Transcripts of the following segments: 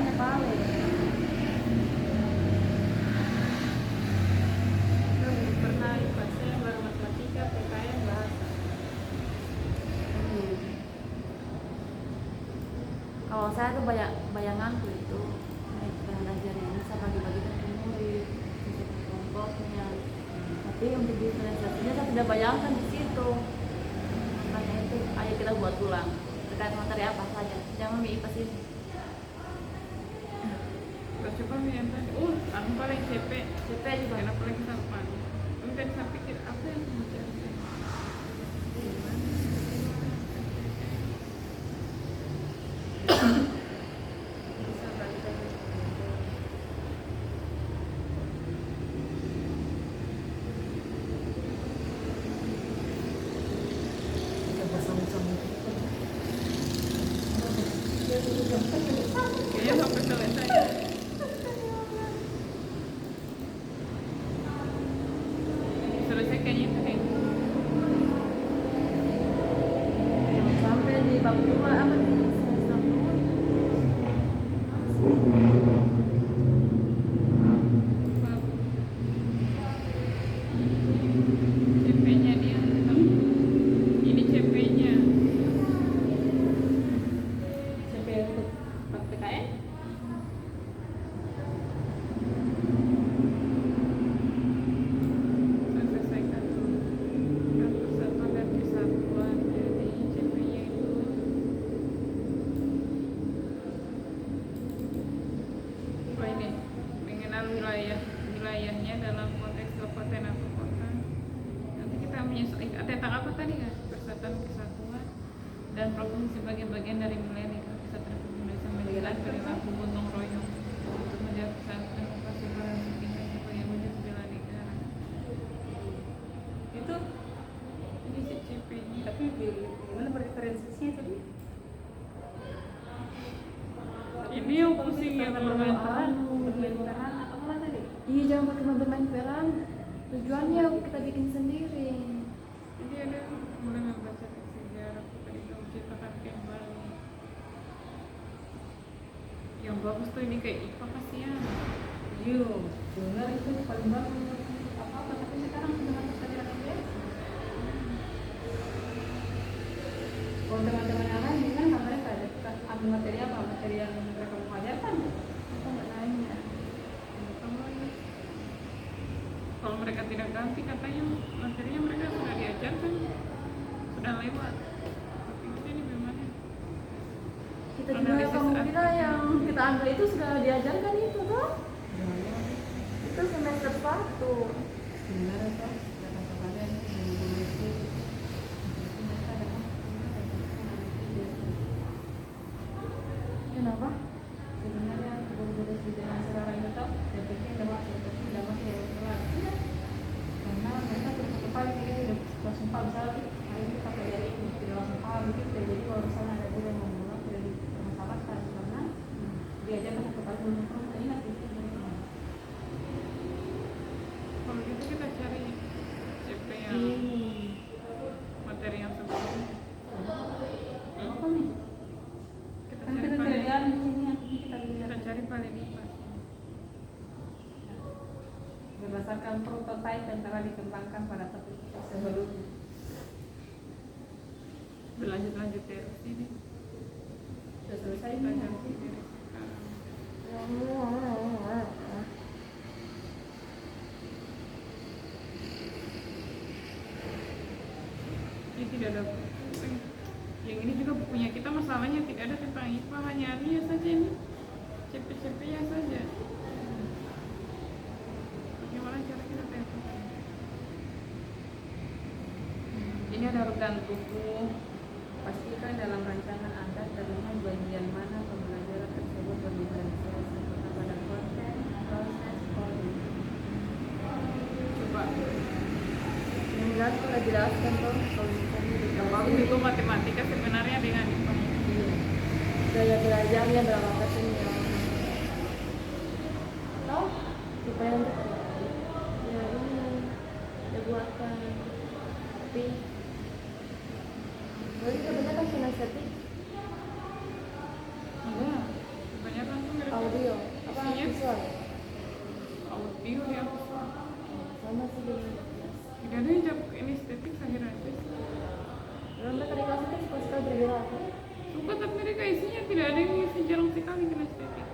pelajarannya paling. Pernah IPA saya baru matematika, PKN, bahasa. Kalau saya tuh bayanganku itu belajarnya bisa bagi-bagikan ke murid sesuai kelompoknya. Tapi untuk diferensiasinya saya tidak bayangkan di situ. Makanya itu ayo kita buat ulang terkait materi apa saja. Jangan IPA sih. Coba yang tadi, aku paling CP juga. kenapa lagi sama mungkin saya pikir apa yang mau cari bisa baca kayaknya sampai selesai. Selesai kayaknya itu deh. Sampai di bab 2 apa di semester 2. CP-nya dia ini CP-nya CP untuk PKN. saya selesaikan dulu kan persatuan dan kesatuan. Jadi CP-nya itu ini mengenal wilayahnya dalam konteks kabupaten atau kota. Nanti kita menyesuaikan tentang apa tadi kan, persatuan kesatuan dan provinsi sebagai bagian dari milenio kesatuan Republik Indonesia menjalan perilaku gotong royong untuk menjaga kesatuan demokrasi berhasil kita sebagai wujud bela negara. Itu ini si CP-nya. Tapi gimana berdiferensiasinya tadi? Ini yang pusing ya bermain peran. Bermain peran apa tadi? Iya, jangan pakai bermain peran. Tujuannya kita bikin sendiri. Jadi ada mulai membaca teks sejarah tadi kamu ceritakan kembali. Yang bagus tuh ini kayak IPA kasihan. Dengar itu paling bagus. Apa tapi sekarang sudah masuk pelajaran biasa. Kalau teman-teman yang lain kan mereka ambil materi apa? Materi yang mereka mau ajarkan. Kita nggak nanya. Kalau mereka tidak ganti katanya materinya mereka sudah diajarkan, sudah lewat. Tapi ini bagaimana? Kita juga kamu kira yang kita ambil itu sudah diajarkan itu toh? Itu semester 1. Sebenarnya toh kata-kata itu Kenapa? sebenarnya guru-guru di dalam sejarah itu toh saya pikir dapat karena mereka tertutup kali ini langsung paham misalnya hari ini pakai dari ini tidak langsung paham gitu. Jadi kalau misalnya ada guru yang mengulang tidak dipermasalahkan karena diajarkan satu kali belum pernah ingat itu. Kalau gitu kita cari CP yang materi yang sebelumnya. Apa nih? Kita Kan cari kita paling tidak di sini yang kita kita lihat cari paling IPA. Berdasarkan prototipe yang telah dikembangkan pada topik sebelumnya. Berlanjut terus ini. Sudah selesai Kita ini. ganti dari sekarang. Ini tidak ada buku. Yang ini juga bukunya kita masalahnya tidak ada tentang IPA, hanya aninya saja ini. CP-CP-nya saja. Bagaimana cara kita telepon? Ini ada rutan buku. Pastikan dalam rancangan Anda terlihat bagian mana pembelajaran tersebut berdiferensiasi pada konten, proses, coding. Coba. yang jelas kita jelaskan toh kalau misalnya di Yang bagus itu matematika sebenarnya dengan IPA. gaya belajarnya berapa persennya toh supaya untuk ya ini ya buatkan tapi berarti kebanyakan sinestetik Enggak. Kebanyakan tuh mirip tidak ada yang ngisi, jarang sekali kinestetik.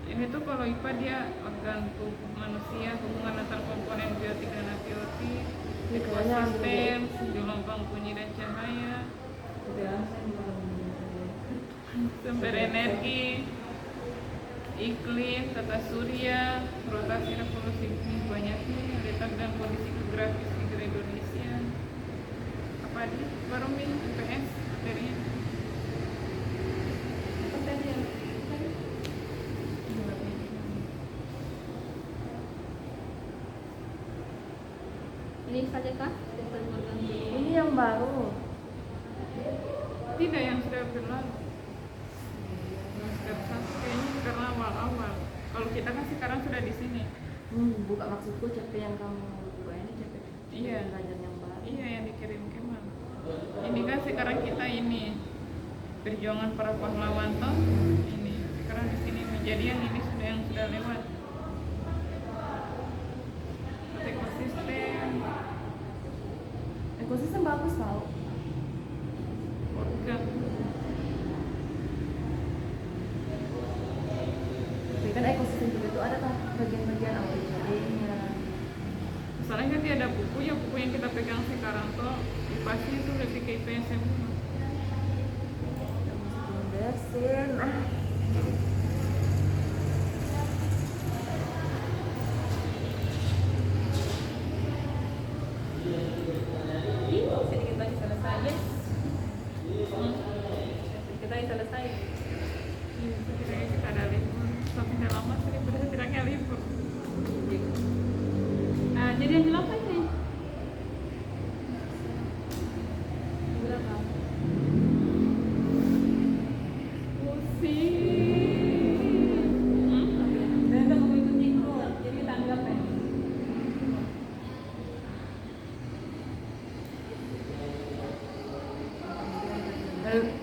Ini tuh kalau IPA dia organ tubuh manusia, hubungan antar komponen biotik dan abiotik, ekosistem, gelombang bunyi dan cahaya, sumber energi, iklim, tata surya, rotasi revolusi bumi banyaknya, letak dan kondisi geografis negara Indonesia. Apa di baru IPS materinya? Ini saja kah? Stephen Morgan. Ini yang baru. Tidak, yang sudah berlalu. Step 1 kayaknya karena awal-awal. Kalau kita kan sekarang sudah di sini. Buka maksudku CP yang kamu buka ini CP. Iya. Belajar yang baru. Iya, yang dikirim Kemal. Ini kan sekarang kita ini perjuangan para pahlawan toh. Ini sekarang di sini menjadi yang sudah lewat. Ekosistem, Ekosistem bagus tau. organ. Tapi kan ekosistem juga itu ada kan bagian-bagian apa-nya. Misalnya kan dia ada buku yang kita pegang sekarang toh pasti itu lebih ke IPS semua. Bersin. Sedikit lagi selesai. Yes. Sedikit lagi selesai. Setidaknya kita ada libur, sampai lama setidaknya libur. Nah, jadi yang jelas apa ini? Berapa? Dan kita mau ikut ikut, jadi kita anggap ya.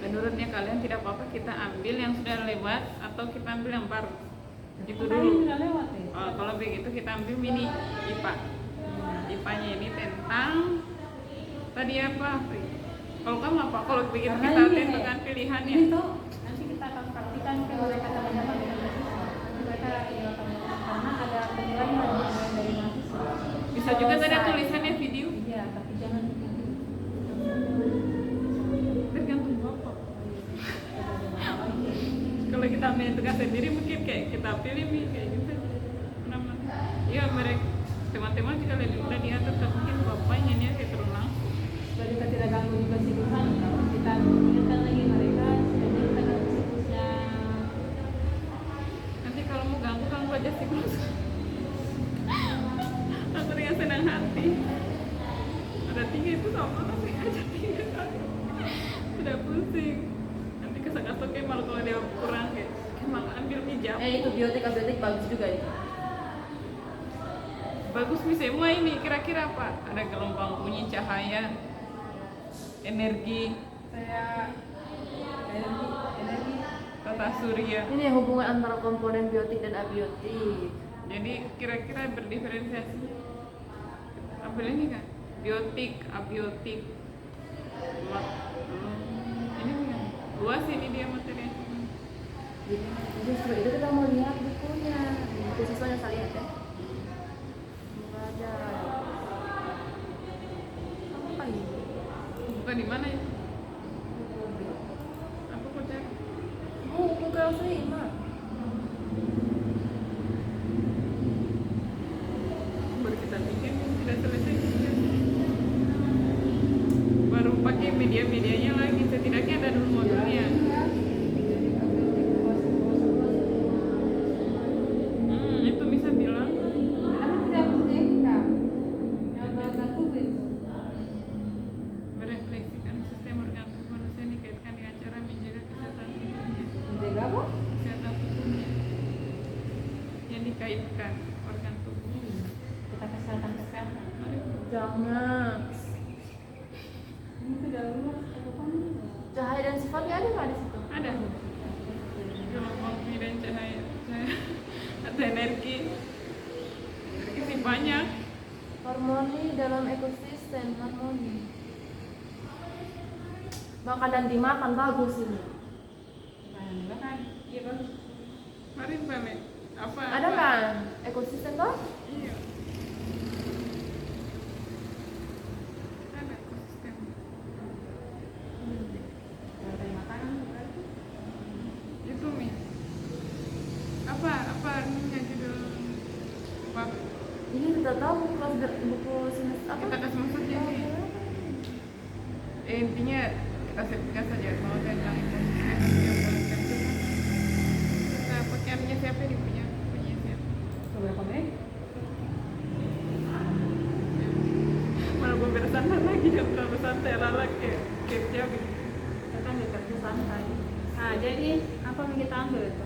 Menurutnya kalian tidak apa-apa kita ambil yang sudah lewat atau kita ambil yang baru? Itu Tadi dulu. sudah lewat ya. Kalau begitu kita ambil mini IPA. IPA-nya ini tentang tadi apa? Kalau kamu apa? Kalau begitu Karena kita ini, tentukan pilihannya. Ini tuh nanti kita akan praktikan ke mereka teman-teman dengan mahasiswa. Mereka yang akan karena ada penilaian dari mahasiswa. Bisa juga tadi tulisannya video. Iya, tapi jangan video. Tergantung bapak. Kalau kita menentukan sendiri mungkin kayak kita pilih nih kayak gitu. Namanya. Iya mereka teman-teman juga lebih mudah diatur tapi mungkin bapaknya nih kayak terus langsung. Supaya kita tidak ganggu juga siklusan, kalau kita ingatkan lagi mereka jadi kita ganggu siklusnya. Nanti kalau mau ganggu aja siklus. Aku dengan senang hati. Ada 3 itu sama tapi aja 3 kali. Sudah pusing. Nanti kesakasoknya malu kalau dia kurang kayak emang ambil hijab. Itu biotik bagus juga itu. Bagus nih semua ini kira-kira apa? Ada gelombang bunyi, cahaya, energi, Saya energi tata surya. Ini yang hubungan antara komponen biotik dan abiotik. Jadi kira-kira berdiferensiasi. Apa ini kan? Biotik, abiotik. Ini kan luas ini dia materinya. Jadi justru itu kita mau lihat bukunya. Buku siswanya saya lihat ya. Belajar. Apa ini? Bukan di mana ya? Aku kok cari? Buku kelas 5. Baru kita bikin tidak selesai. Baru pakai media-medianya lagi. Setidaknya ada dulu modulnya. Itu bisa bilang. Merefleksikan sistem organ tubuh manusia dikaitkan dengan cara menjaga kesehatan tubuhnya. Kesehatan tubuhnya yang dikaitkan organ tubuh. kita kesehatan. Jangan. Ini sudah luas, Cahaya dan sifatnya ada nggak di situ? Ada gelombang bunyi dan cahaya atau energi sih banyak. Harmoni dalam ekosistem, harmoni. Makan dan dimakan bagus ini. Iya kan? Mari balik. Apa? Ada apa? kan ekosistem toh? Iya. Ada ekosistem. Dari makanan berarti. Itu Mi. Apa ininya judul bab? Ini kita tahu kelas buku semester apa? Kita kasih masuknya sih. Intinya kita sebutkan saja bahwa tentang ekosistem yang berkaitan dengan kita pakaiannya siapa nih punya siapa? Berapa menit? Malah gue bersantai lagi dan terlalu santai lala kayak jam. Kita kan kerja santai. Nah, jadi apa yang kita ambil itu?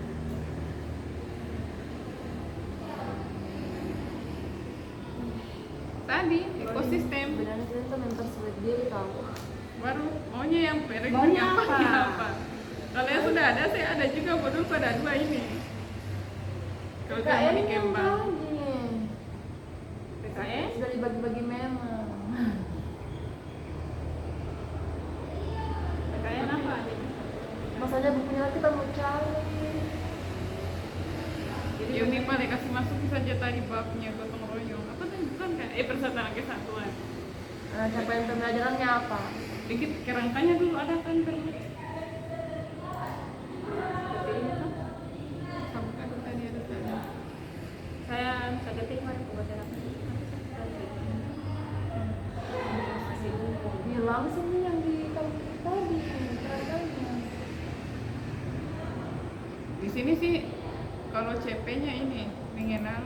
Tadi ekosistem Sebenarnya kita tuh mempersulit diri tahu. baru maunya yang perek Maunya yang apa? apa? Kalau yang sudah ada saya ada juga bodoh pada dua ini. Kalau KN cuma di yang Kembang. tadi PKS? sudah dibagi-bagi memang. PKN apa? Masanya bukunya lagi kita mau cari. Jadi Yang minimal kasih masuk saja tadi babnya gotong royong. Apa tadi bukan kan? Persatuan kesatuan. Nah, capaian pembelajarannya apa? Dikit kerangkanya dulu ada kan perlu. seperti ini tuh. Kamu kan tadi ada tadi. Saya ketik mari pembelajaran apa? Masih buku. Ya langsung nih yang di kampus tadi kerangkanya. Di sini sih kalau CP-nya ini mengenal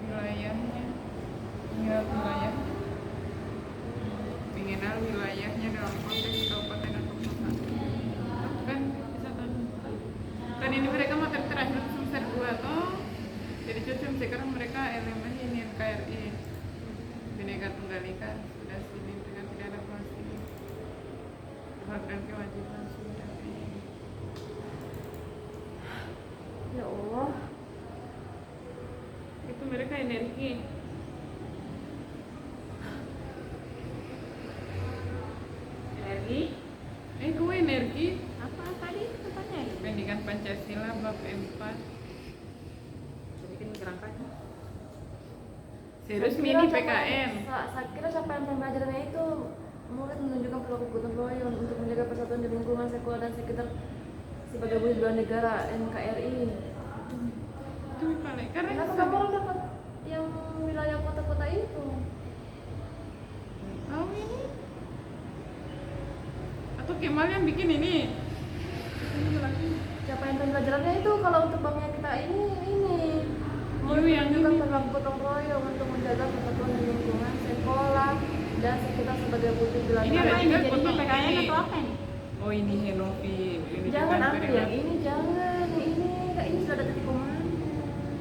wilayahnya, wilayah, mengenal wilayahnya dalam konteks kabupaten atau kota. Kan bisa kan ini mereka materi terakhir semester 2 toh. Jadi cocok sekarang mereka elemen ini NKRI Bhinneka Tunggal Ika sudah sini dengan tidak ada pasti hak dan kewajiban sudah ini. Ya Allah. Itu mereka energi. Energi? Gue energi Apa tadi katanya? pendidikan Pancasila bab 4. Jadi bikin kerangkanya. Serius Saya mini kira PKN. Saya kira capaian pembelajarannya itu murid menunjukkan perilaku gotong royong untuk menjaga persatuan di lingkungan sekolah dan sekitar sebagai wujud bela negara NKRI. Itu paling karena Kenapa kamu orang dapat yang wilayah kota-kota itu? tahu ini atau Kemal yang bikin ini. Ini lagi. Capaian pembelajarannya itu kalau untuk banknya kita ini murid Yang menunjukkan ini. perilaku gotong royong untuk menjaga persatuan di lingkungan sekolah dan sekitar sebagai wujud bela Ini ada negara. juga Jadinya potong PKN ini. atau apa ini? Oh ini Henovi. Ini Jangan juga ambil yang ini, jangan yang ini, Kak, ini sudah ada titik komando.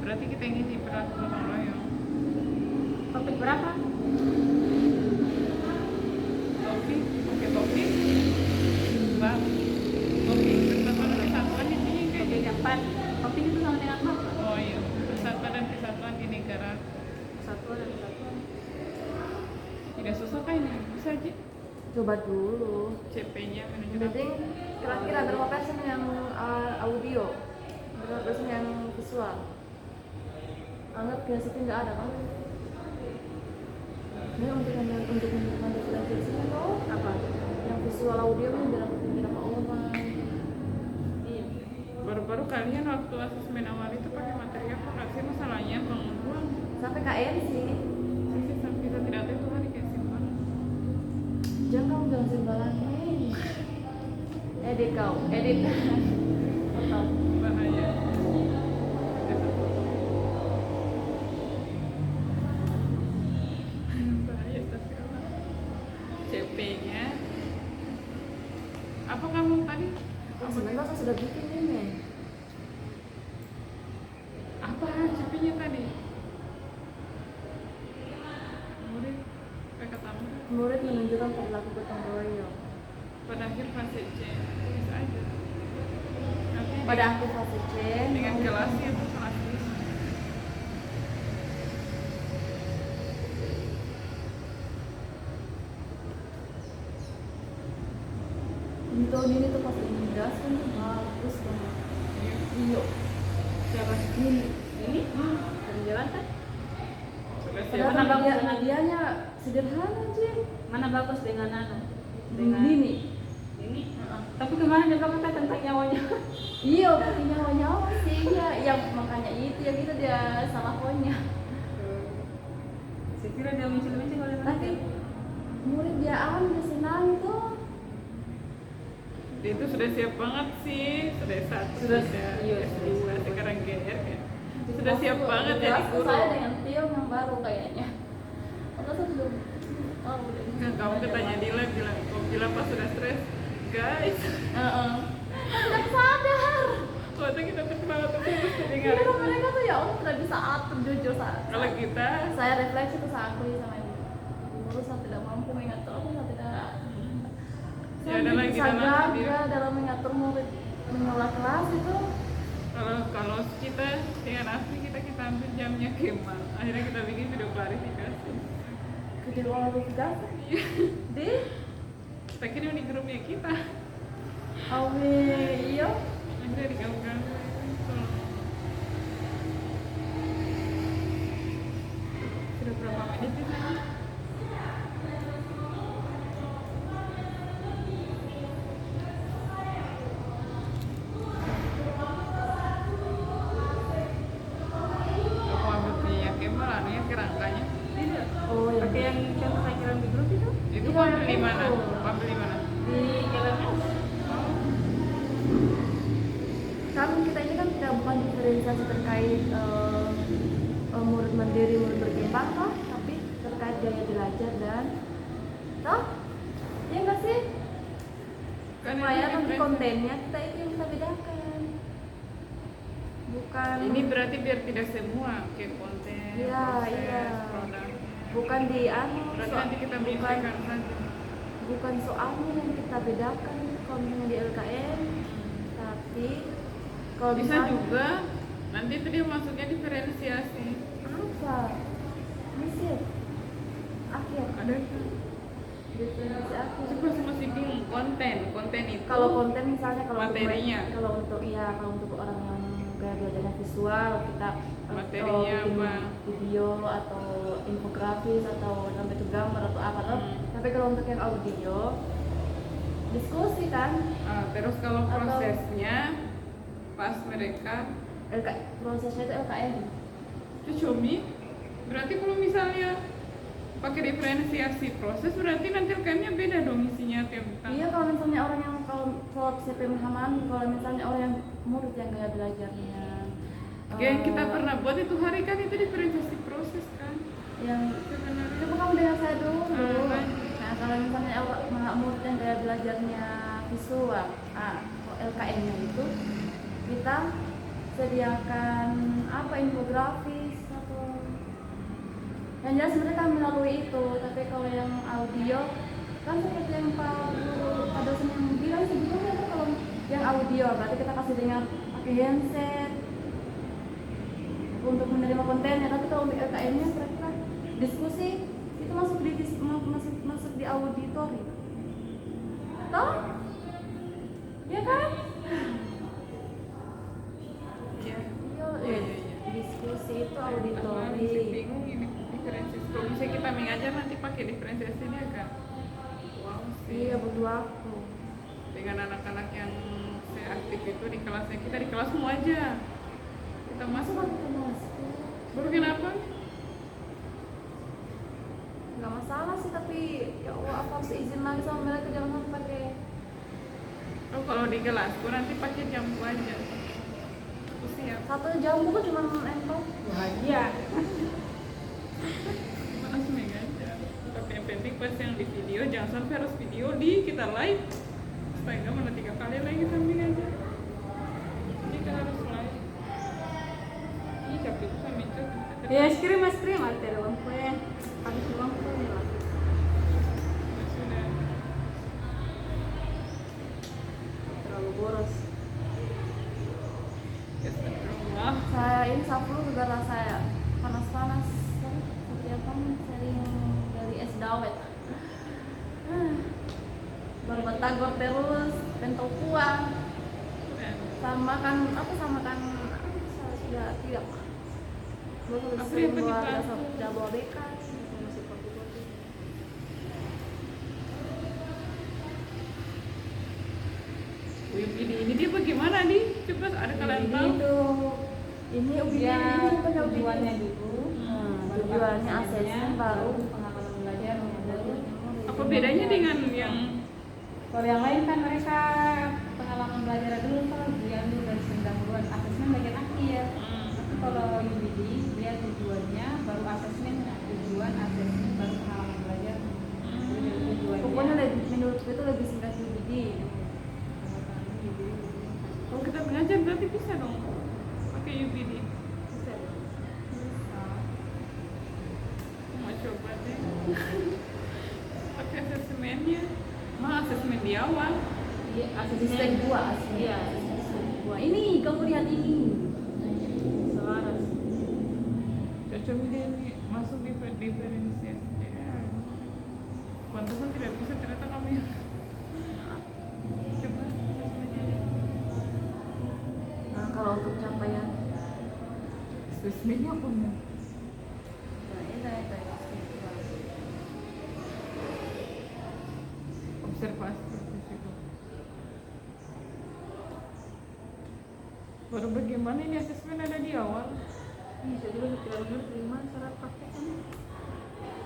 Berarti kita yang isi perilaku gotong royong. Topik berapa? Topik, oke topik. Bab. Topik persatuan dan kesatuan intinya kayak Topik gitu. 4. Topik itu sama dengan apa? Oh iya, persatuan dan kesatuan di negara. Satuan dan kesatuan. Tidak susah kan ini? Bisa aja. Coba dulu. CP-nya Yang menunjukkan. penting kira-kira berapa persen yang audio, berapa persen yang visual. Anggap prinsip nggak ada kan? Ini untuk manipulasi loh. Apa? Yang visual audio kan berapa orang? Iya. Baru-baru kalian waktu asesmen awal itu pakai materi apa? Kasih masalahnya bangun ruang. Sampai KN sih. Sisi sampai kita tidak tahu itu hari kayak simpan. Jangan kamu jangan sembarangan nih. Edit kau, edit. Potong. Bahaya. Bahaya tapi apa? CP-nya. Apa kamu tadi? Sebentar saya sudah bikin ini. Apa CP-nya tadi? Murid katamu Murid menunjukkan perilaku gotong royong. pada akhir fase C tulis aja. Nanti Pada akhir fase C dengan kelasnya atau kelas bis. Untuk ini tuh pas gas kan tuh bagus banget. Iya. Siapa? Ini Dari jalan kan? Sudah siap. padahal Mana bagus dia dengan- hadiahnya sederhana aja. Mana bagus dengan anu? Ini. Ini. Tapi kemarin dia bilang kan tentang nyawanya. Iya, pakai nyawa-nyawa sih. Iya, yang makanya itu yang itu dia salah poinnya. Saya kira dia mencil-mencil oleh Tapi murid dia dia senang tuh. Dia itu sudah siap banget sih, sudah S1, Sudah, sudah iya, S2, sekarang GR kan. Sudah siap banget jadi Jelas guru. saya dengan Tio yang baru kayaknya. Atau saya belum. Oh, udah. Kan kamu ketanya Dila bilang, kok bilang pas sudah stres, guys. Heeh. Tidak sadar. Waktu kita tertawa tuh Iya, dengar. mereka tuh ya Allah tidak bisa atur jujur saat. Kalau kita, Saya refleksi tuh saya akui sama ibu. Guru saya tidak mampu mengatur, saya tidak. Ya, ada lagi saya dalam diri. gagal dalam mengatur murid mengelola kelas itu. kalau kita dengan Afri kita ambil jamnya Kemal. Akhirnya kita bikin video klarifikasi. Kedua orang tugas Iya. di Kita kirim di grupnya kita. Awe iya. Akhirnya digabung-gabung. Sudah berapa menit di sana? Aku ambil punya Kemal, anunya kerangkanya. Tidak. Oh ya. Pakai yang saya kirim di grup itu Itu Iya, kau ambil di itu. mana? Ambil di mana? di jalannya. Kan kita ini kan tidak bukan diferensiasi terkait murid mandiri, murid berkembang toh, tapi terkait gaya belajar dan toh, ya enggak sih? Kan Supaya ini nanti referensi. kontennya kita itu yang kita bedakan, bukan Ini berarti biar tidak semua kayak konten, Iya, proses, iya. produk. bukan di anu, Berarti nanti kita menyesuaikan saja. bukan soalnya yang kita bedakan kalau misalnya di LKM, tapi kalau Bisa misalnya- juga nanti itu dia masuknya diferensiasi. apa? Masih akhir Ada kan? diferensi akhir. Itu masih bingung konten itu. Kalau konten misalnya kalau Materinya. kalau untuk orang yang gaya belajarnya visual kita Materinya bikin apa? video atau infografis atau sampai itu gambar atau apa tuh. Tapi kalau untuk yang audio diskusi kan Terus kalau Atau- prosesnya pas mereka prosesnya itu LKM. itu cumi. Berarti kalau misalnya pakai diferensiasi proses berarti nanti LKM-nya beda dong isinya tentang. Iya kalau misalnya orang yang kalau saya pemahaman kalau misalnya orang yang murid yang gaya belajarnya Yang kita pernah buat itu hari kan itu diferensiasi proses kan. yang Sebenarnya. coba kamu dengar saya dulu. Baik. Nah kalau misalnya murid yang gaya belajarnya visual, LKM-nya itu kita sediakan apa infografis atau yang jelas mereka melalui itu. Tapi kalau yang audio kan seperti yang Pak dosen yang bilang sebelumnya tuh kalau yang audio berarti kita kasih dengar pakai handset untuk menerima kontennya. Tapi kalau untuk LKM-nya kira-kira diskusi itu masuk di auditori. Toh? Ya kan? Iya. Iya, Iya, iya, iya. diskusi itu Aku masih auditori. bingung ini diferensiasi. Kalau misalnya kita mengajar nanti pakai diferensiasi ini agak wow sih. Iya, butuh waktu. Dengan anak-anak yang seaktif itu di kelasnya kita di kelasmu aja. Kita masuk. Masuk ke masuk. Baru kenapa? Nggak masalah sih, tapi ya Allah aku harus izin lagi sama mereka jangan sampai pakai. Oh, kalau di kelasku nanti pakai jambu aja. Aku siap. Satu jambu kok cuma empok. Bahagia. Panas aja. Tapi yang penting pas yang di video jangan sampai harus video di kita live. Supaya nggak mana 3 kali lagi samping aja. Kita harus live. Ih capek tuh sambil itu. Ya es krim ada lampu ya. Habis lampu ya. Sudah. Terlalu boros. Astagfirullah. Saya ini sabtu juga rasa ya panas-panas. Seperti apa sering dari es dawet. Baru batagor terus. tahu uang. Dan Sama kan sudah tidak belum Apa sering yang buat dibantu? sudah bawa bekas masih kopi-kopi. ini dia bagaimana nih? Coba ada kalian tahu? Ini UBD Dia ini bukan UBD. tujuannya dulu, baru Tujuannya asesmennya, asesmen baru pengalaman belajar, baru. Apa bedanya dengan yang Kalau yang lain kan mereka pengalaman belajar dulu kan diambil dari 90-an, asesmen bagian akhir. Tapi kalau UBD dia tujuannya baru asesmen, tujuan asesmen baru pengalaman belajar. Jadi tujuannya. Pokoknya menurutku itu lebih singkat UBD. kalau kita mengajar berarti bisa dong pakai UBD? Bisa. Mau coba deh. Pakai asesmennya, mah asesmen di awal. Iya, Asesmen 2 Iya, asesmen 2. Ini kamu lihat ini. selaras. Cocok dia nih masuk di diferensiasi. Pantesan tidak bisa ternyata kami. Coba asesmennya deh. Nah, kalau untuk capaian asesmennya punya. Nah, ini Observasi itu. Baru bagaimana ini asesmen ada di awal? Bisa juga tidak benar terima syarat prakteknya.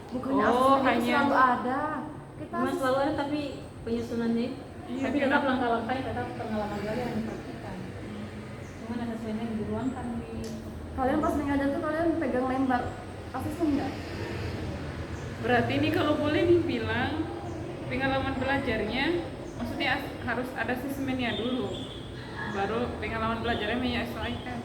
Bukannya Oh, asesmen itu hanya- selalu ada. Kita Memang selalu ada tapi penyusunannya. Iya, Tapi tetap kenapa? langkah-langkahnya tetap pengalaman belajar yang dipraktikkan. Cuman asesmennya diruangkan di. kalian pas mengajar tuh kalian pegang lembar asesmen enggak? Berarti ini kalau boleh dibilang pengalaman belajarnya maksudnya harus ada asesmennya dulu, baru pengalaman belajarnya menyesuaikan.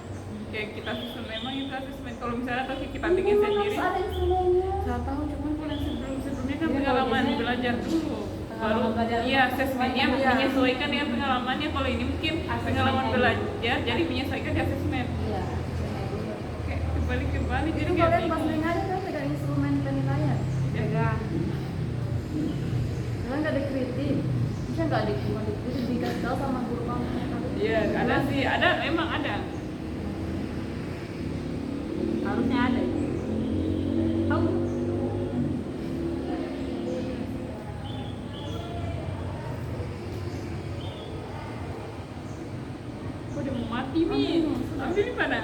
Kayak kita susun memang itu asesmen. Kalau misalnya atau kita bikin sendiri, Harus ada instrumennya. saya tahu cuman kalau yang sebelumnya kan Iya, pengalaman kalau biasanya belajar dulu, baru pengalaman belajar iya dulu, asesmennya iya. menyesuaikan dengan pengalamannya. Kalau ini mungkin pengalaman Asesmennya. belajar jadi menyesuaikan di asesmen. Iya, asesmennya dulu. Kayak kebalik jadi Itu kayak kalian pas bingung. mengajar kan pegang instrumen penilaian. Pegang. Kalian nggak dikritik. Bisa nggak dikritik dikasih tahu sama guru kamu. Iya, ada sih, ada memang ada. Harusnya ada. Tahu? Kok dia mau mati nih? Ambil di mana?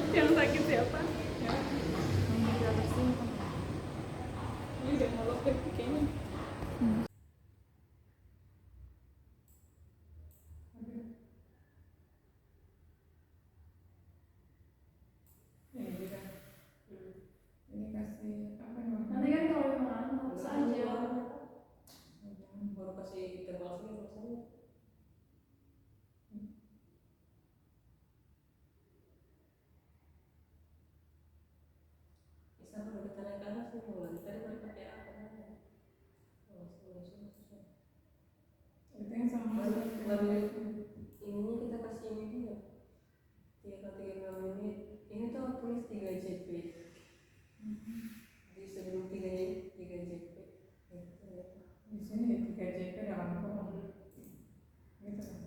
Yang sakit siapa? Ya. Yang tidak tersimpan. Ini udah mau loket kayaknya. Ini kasih apa namanya? Nanti kan kalau memang harus aja. Baru kasih tebal sih rasanya. Bisa kalau kita naik ke atas nih, mulai tadi baru pakai apa? Itu yang sama. Ininya kita kasih ini dia. 3 menit. Ini tuh aku tulis 3 JP. Di sebelum 3 JP. Di sini 3 JP dalam kolom. Gitu kan.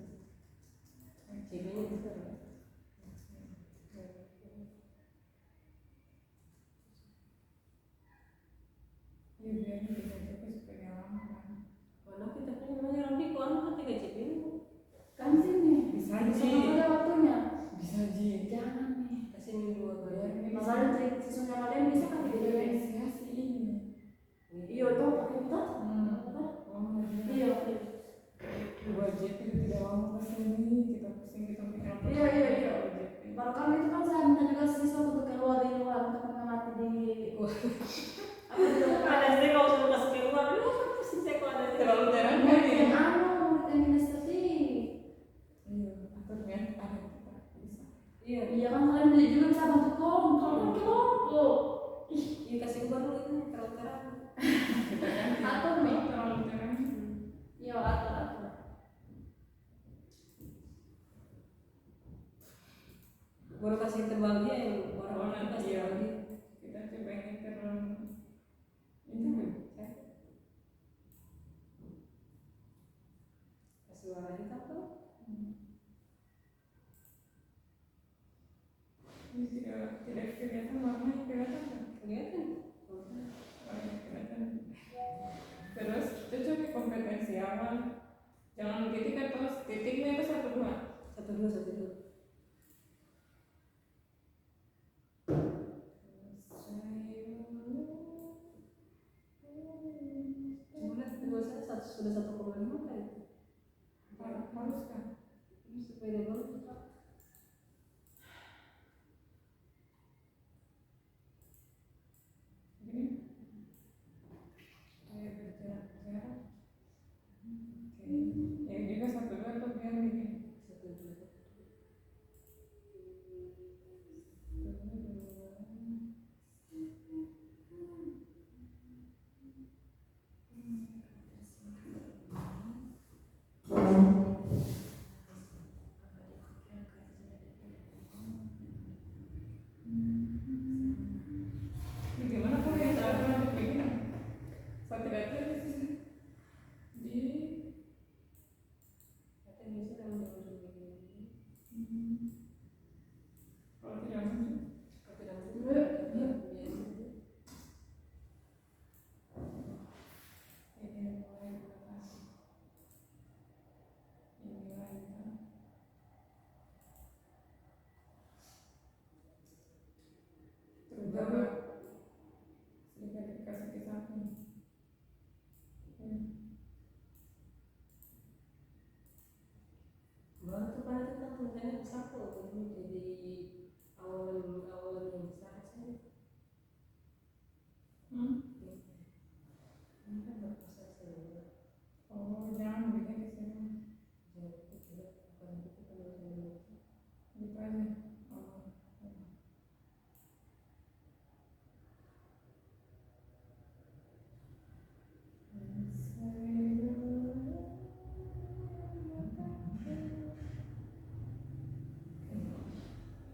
JP-nya besar ya. Iya, biar ini 3 JP supaya lama kan. Mana kita punya namanya Ramli, kok anu kan 3 JP ini? Kan sini. Bisa Bisa Ji. ada waktunya. Bisa Ji. Jangan nih. Kasih ini 2 kali. Makanya trik sisanya kalian bisa kan tidak ada. Diferensiasi ini. Iya itu pakai kita. Oh, Iya. 2 JP itu tidak lama ke sini. Kita pusing kita mikir apa. Iya. Baru kami itu kan saya minta juga siswa untuk keluar di luar untuk mengamati di apa itu Ada sih kalau sudah masuk keluar, lu pusing saya kalau ada Terlalu jarang murid kan yang ya? administratif. Iya, atau dengan ada kita bisa. Iya, Iya kan kalian juga bisa bantu kontrol kan kelompok. Ih, dikasih ubah dulu itu terang-terang. Kita ganti. Atur nih. Terlalu jarang. iya atur. Baru kasih tebal dia yang orang-orang Iya. kasih lagi. Kita coba yang terlalu ini suara hitam tuh. Ini tidak kelihatan warnanya, kelihatan kan? Kelihatan. Warnanya kelihatan. Terus cocok kompetensi awal. Jangan titik atau titiknya itu 1, 2. 1, 2, 1, 2. Sudah 1,5 kali. Harus kan? Supaya dia baru cepat. Gini. Saya berjarak. Oke. Yang juga 1, 2 atau biar begini. 1, 2. Bagaimana kalau yang cara begini? Saya tidak tahu di sini. Di Katanya bisa dalam begini. kalau tidak mungkin. Kalau tidak mungkin, ya biasa. Ini mulai berkasih. Ini lagi. Terutama sedikit dikasih ke samping. Baru tuh pada tentang tulisannya besar tuh, ini jadi awalan yang besar sih. Ini kan berproses semua. Oh, jangan bikin di sini. Jangan kecil, bukan itu kalau saya Gitu aja. Oh.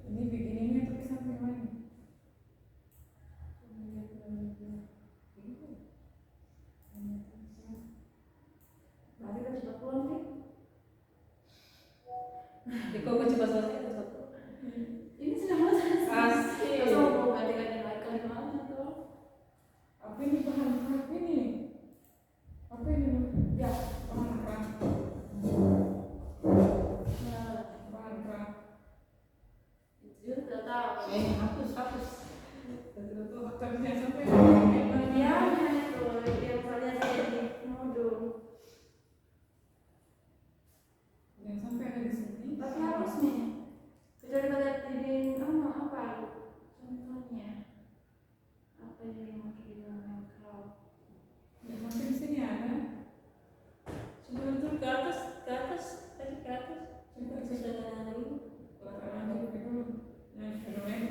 Ini bikininnya tapi sampai mana? Tadi kan sudah pulang nih. Jadi kok cepat selesai atau satu? Ini sudah mau selesai. Asik. Terus mau ganti-ganti lagi ke mana tuh? Apa ini bahan apa ini? Apa ini? Ya, Bahan apa? nah, Bahan apa? itu sudah tahu. Hapus. Tapi jangan sampai Bagiannya itu yang saya jadi modul. jangan sampai ada di sini. Tapi harus nih. Kecuali pada jadi apa? Contohnya apa yang mau dibilang kalau Jangan sampai di sini ada. Sebelum itu ke atas, tadi ke atas. Coba Terus cek. ada lagi. Lanjut dulu. Nah, ada lagi.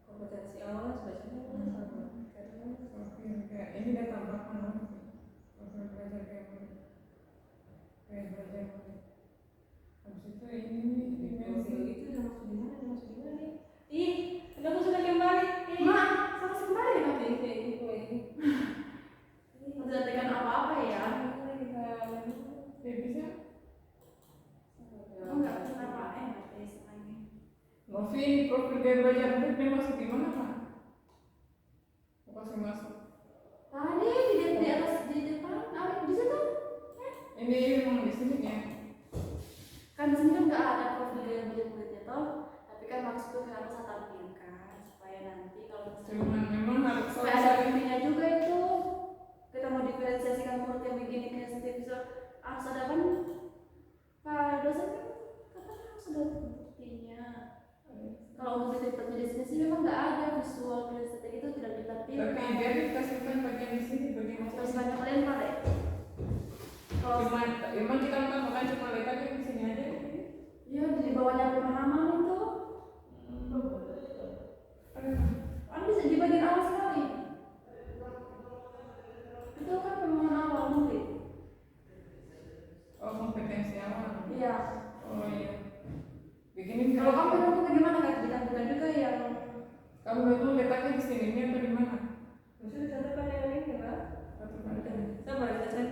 Kompetensi awal sebacanya sama. Oke, kayak ini udah tambahkan lagi. Oke, belajar kayak mana? Kayak belajar mana? Habis itu ini nih dimensi. Itu udah masuk di mana? Nih. Ih, kenapa sudah kembali? Ma, sama kembali Tapi ini. tidak tekan apa-apa ya. Ya bisa. Oh, nggak bisa apa-apa tes lagi. Novi, profil dia belajar dia masuk di mana, Pak? Masuk. Tadi di atas di depan, di situ. Ini memang di sini ya. Kan di sini kan nggak ada profil yang murid-muridnya toh, tapi kan maksudnya harus saya tampilkan supaya nanti kalau Cuman memang harus supaya ada bimbingnya juga itu. Kita mau diferensiasikan murid yang begini sensitif itu harus ada kan Pak dosen kan katanya harus ada buktinya. Kalau untuk di sini sih memang nggak ada visual kinestetik itu tidak ditampilkan. Tapi dia dikasihkan bagian di sini bagian Masih banyak lempar ya. Kalau Memang kita makan cuma lihat aja di sini aja. iya di bawahnya pemahaman itu. Kan bisa di bagian awal sekali. Itu kan pemahaman awal murid. Oh, kompetensi awal. Iya. Oh iya. Begini Kalau kamu itu bagaimana kan ditampilkan juga yang kamu itu letaknya di sini ini atau di mana? Maksudnya contohkan yang ini, Pak. Atau mana? Sama, kita cari.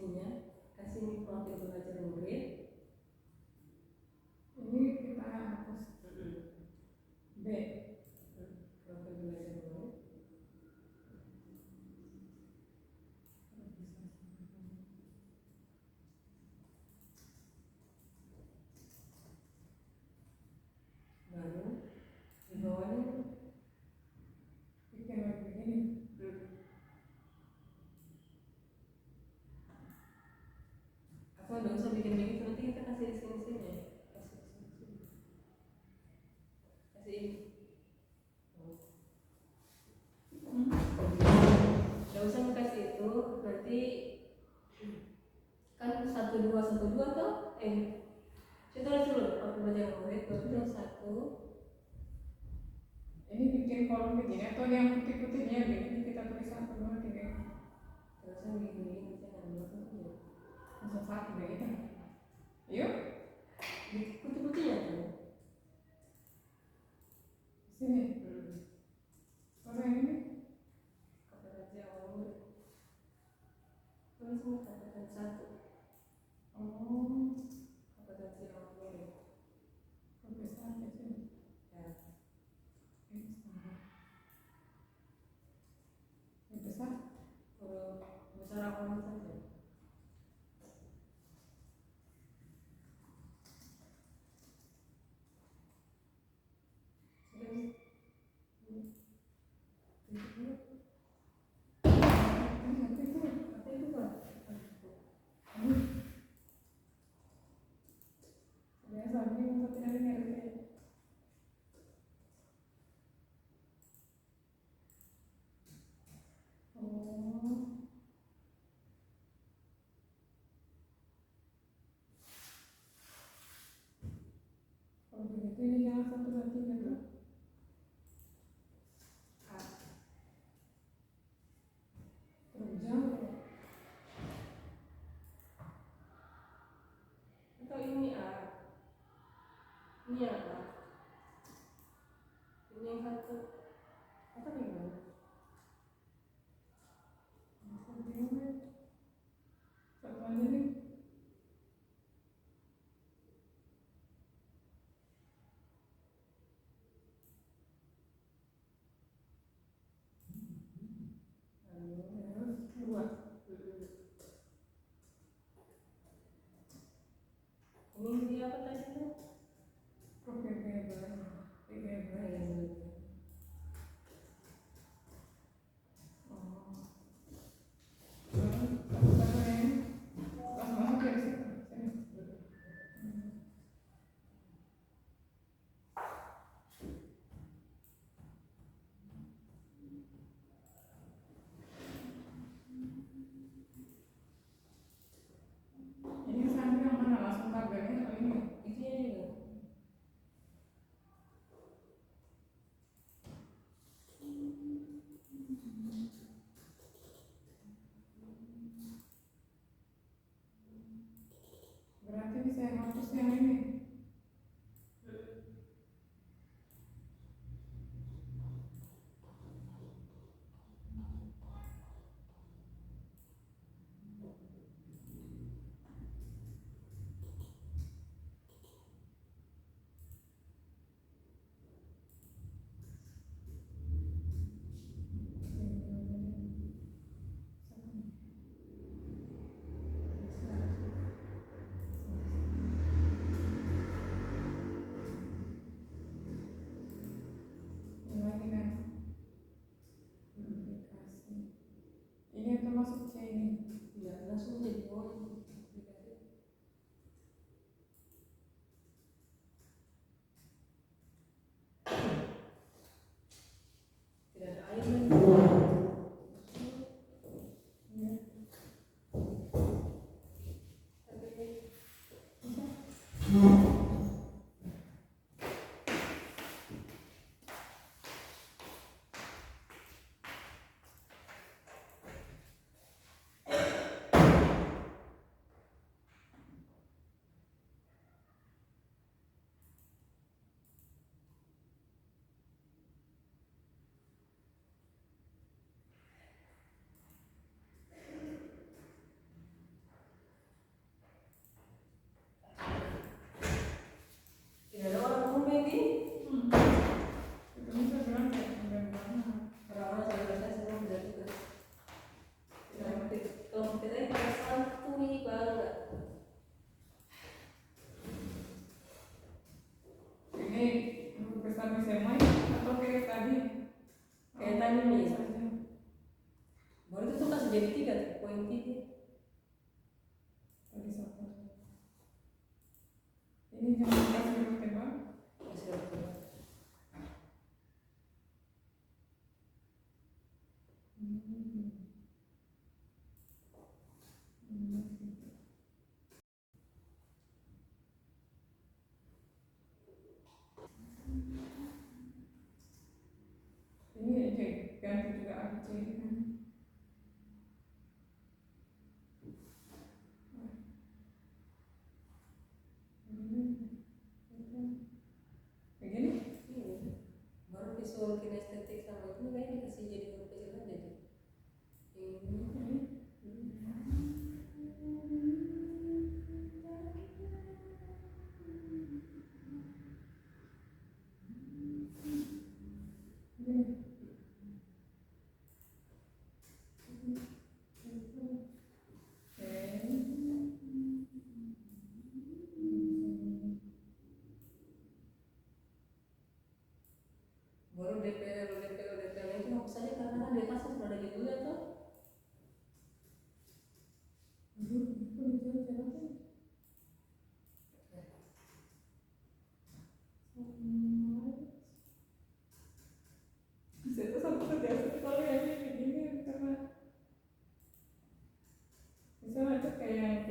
isinya, kasih profil belajar murid. Ini kita hapus B. Profil belajar murid. Baru di bawahnya Bikin lagi begini. atau nggak usah bikin begitu, nanti kita kasih di sini ya, kasih di sini, kasih ini. Nggak usah kasih itu, nanti kan 1212 tuh saya tulis dulu waktu belajar murid baru satu. Ini bikin kolom begini atau yang putih-putihnya begini kita tulis 1, 2, 3. Terus saya begini jangan lupa tuh. Bisa 1 begini. Yuk, Di putih-putihnya tuh. sini. Kalau yang ini Kompetensi awal murid. Tulis nih kompetensi 1. oh, Kompetensi awal murid. besar di sini. Ya. Ini setengah. Ini besar. Besar awal saja. Biasa ini untuk tidak dengar. Oh. Kalau begitu ini jangan 1, 2, 3 tuh. Terjauh. Atau ini ini apa? Ini yang satu apa nih bang? Satu aja nih. Terus 2. Ini dia apa tadi tuh? Profil bebas. Oh. Terus satu yang langsung masuk dari situ. Sini. Ini sampai yang mana langsung tabelnya atau ini? Isinya juga. Berarti bisa hapus yang ini.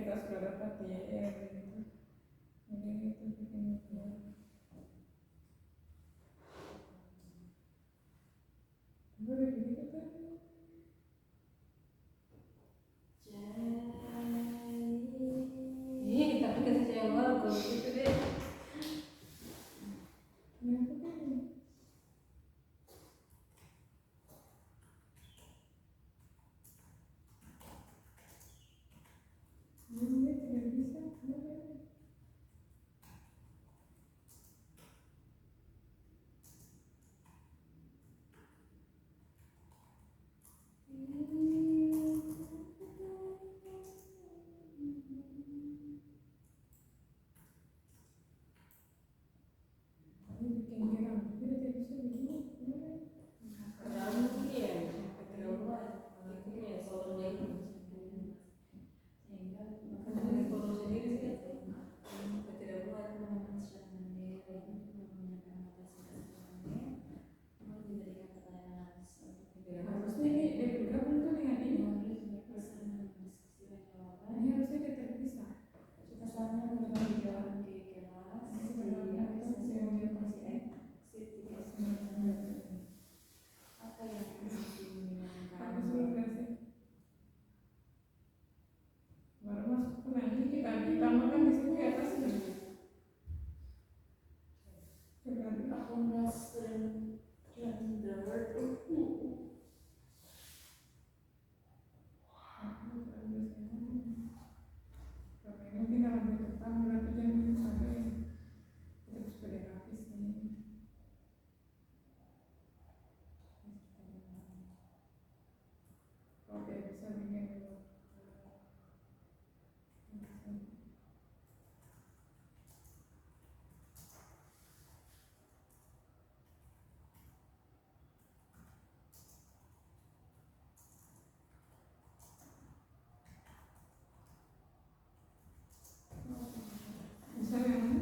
kita sudah dapat YR gitu. Jadi itu bikin boleh begitu kan? Iya, kita pikir saja yang baru kalau gitu deh. Ya, itu kan. Ini tidak bisa. Bikin geram, tapi tidak bisa begini. Kadang mungkin ya, ketika mulai, mungkin ya soalnya itu. Makanya dari foto sendiri sih kan, ketika mulai. Harusnya ini dia bergabung tuh dengan ini. Ini harusnya dia terpisah. Baru masuk ke nanti kita ditambahkan di situ di atas nih. Coba mungkin dalam bentuk tamu tapi jangan sampai terus pada habis nih. Kalau dia bisa bikin dulu. Bisa yang mana?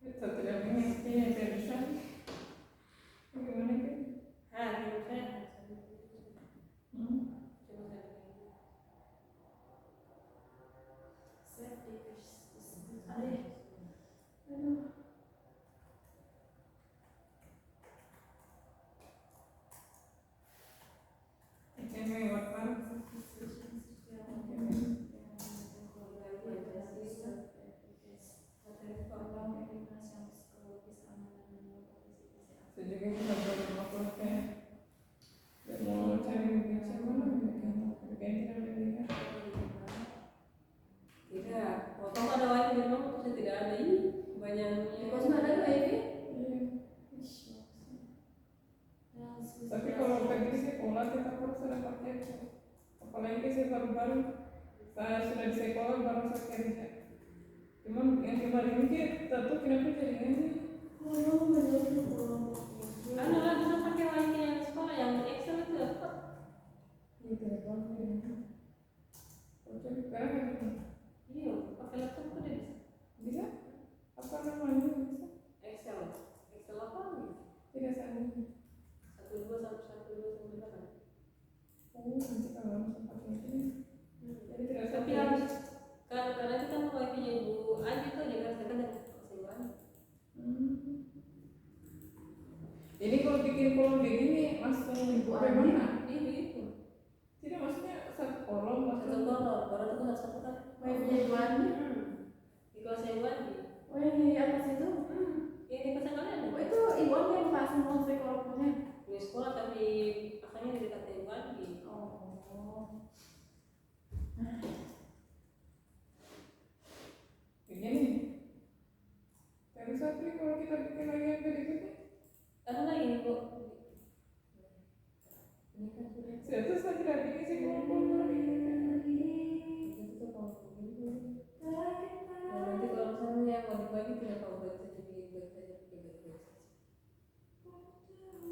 Itu tidak mengerti yang saya bisa. Bagaimana itu? Sejauh kita baru melakukan dan mau cari bagian mana bagian tidak ada. Tidak, potong ada wifi di rumah terus tidak ada ini banyak. Di kosan ada wifi? Tapi kalau pergi ke sekolah kita harus ada pakai. Apalagi saya baru-baru saya sudah di sekolah baru saya kerja. Cuman yang kemarin ini tentu kenapa jaringannya? Anu lah kita pakai wifi yang sekolah yang Excel itu apa? Ini telepon ini. Oke, sekarang ini Iya, pakai laptop kok dia bisa. bisa? Apa namanya bisa? Excel apa nih? Tidak sanggup. 12 Oh, nanti kalau langsung pakai ini. Jadi tidak tapi sanggup. harus karena itu kan wifi nya Ibu Andi tuh dia kan dari Sewan. Jadi kalau bikin kolom begini langsung bagaimana? Iya begitu. Tidak maksudnya satu kolom Satu langsung. kolom, baru itu kan satu kan. Wifi-nya Ibu Andi. Di kelas yang Andi. Oh yang di atas itu? Ini di kosan kalian ada. Oh itu Ibu Andi yang pasang konflik kolomnya. Di sekolah tapi asalnya di dekat Ibu Andi. Oh. Begini. Terus Satri kalau kita bikin lagi yang gede-gede, Ada lagi nih Bu. Ini kan sudah. saya tuh Satri bikin sih kelompok Itu tuh kalau begini. Nah, nanti kalau misalnya mau dibagi tidak tahu bagi saja bagi saja bagi.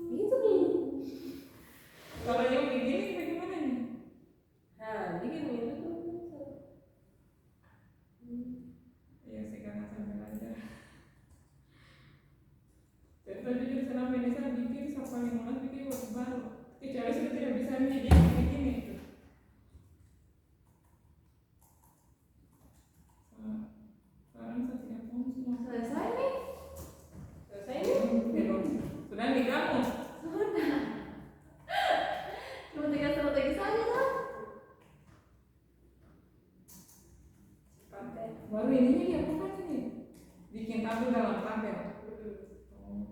Gitu nih. Kalau yang begini bagaimana nih? Nah, bikin itu tuh. Iya sih karena sambil aja. Jadi tadi jujur selama ini saya bikin sampai 15 bikin waktu baru. Kecuali saya tidak bisa menjadi begini. Sekarang saya tidak tahu semua. Selesai nih. Selesai nih. Belum. Sudah nih kamu. Sudah. Cuma tinggal strategi saja kan? Pakai. Baru ininya diapakan ini? Bikin tabel dalam tabel. Oh.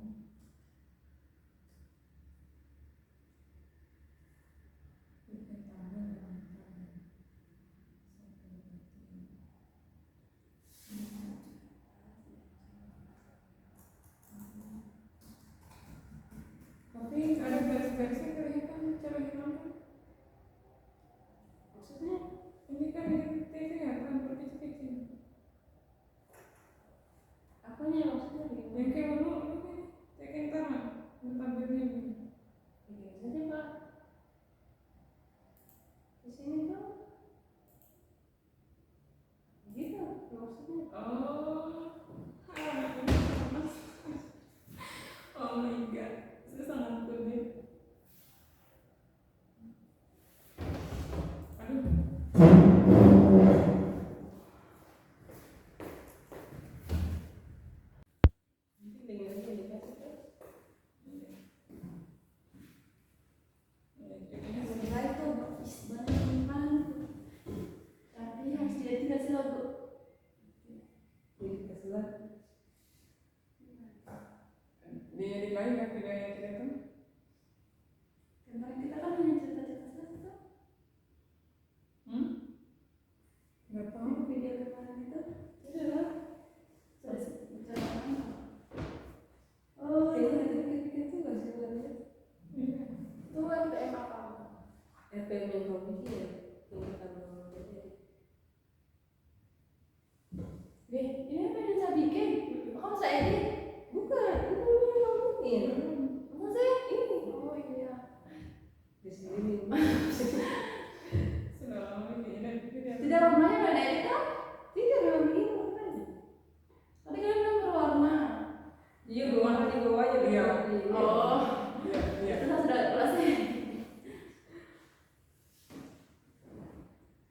Bikin tabel dalam tabel. Tapi ada garis-garisnya kelihatan cara hilangkan. Maksudnya Ini kan ini kelihatan berkecil-kecil. apanya maksudnya begini? Yang kayak dulu ini cekin tangan, tabelnya begini. Begini saja Pak. Di sini tuh. Gitu maksudnya. Oh my god, itu sangat sulit. Aduh. Begini aja dikasih tuh. Sebenarnya itu banyak tapi harus dikasih logo. Jadi dikasih lagi. Dia lain kan tidak yang tidak tahu. Kemarin kita kan hanya cerita-cerita saja. Nggak tahu. Video kemarin itu Sudah lah. sudah bicara. Oh, ini itu nggak sih sebenarnya? Iya. Itu LPM apa? FM yang kau bikin ya, yang kamu jadi. Ini apa yang saya bikin? Kamu saya edit? Bukan, itu yang kau bikin. Masa saya ini? Oh iya. Di sini. Sudah lama ini tidak. Tidak warnanya nggak ada edit kan? Tidak memang begini makanya. Tadi kan bilang berwarna. Iya, berwarna di bawahnya. Iya. Oh. Iya, iya. Itu sudah selesai.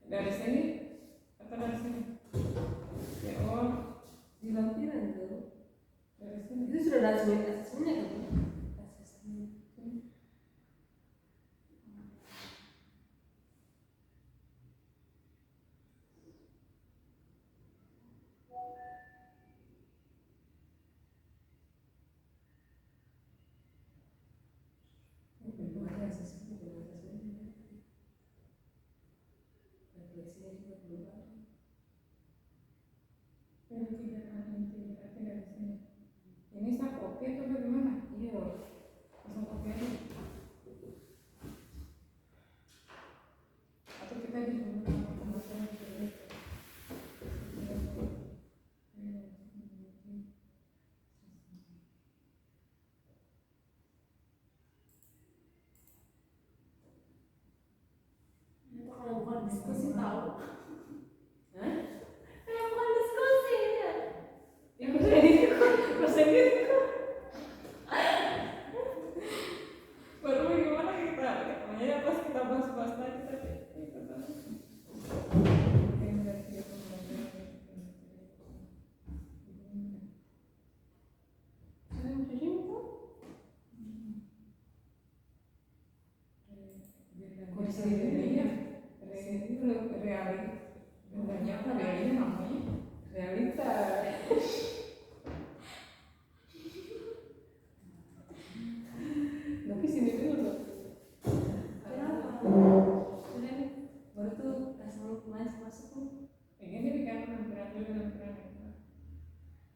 Dari sini atau dari sini? Ya oh, Di lampiran tuh. dari sini. Itu sudah ada asesmennya kan? Asesmen. Belum ada asesmen, belum ada asesmen. Refleksinya juga belum ada. Ini tidak ada integrasi dari sini. Ini saya copy atau bagaimana? Iya. Langsung copy aja. Atau kita di pembahasan dulu. Itu kalau bukan diskusi tahu. Hah? Kalau bukan diskusi ya. Ya persen gitu. Baru bagaimana kita? Makanya pas kita bahas-bahas tadi itu tadi. Saya mau cuci itu. Kondisi dirinya, itu realita. Benarnya apa realita namanya? Realita. Tapi sini dulu. Kenapa? Sudah nih. juga dan pernah minta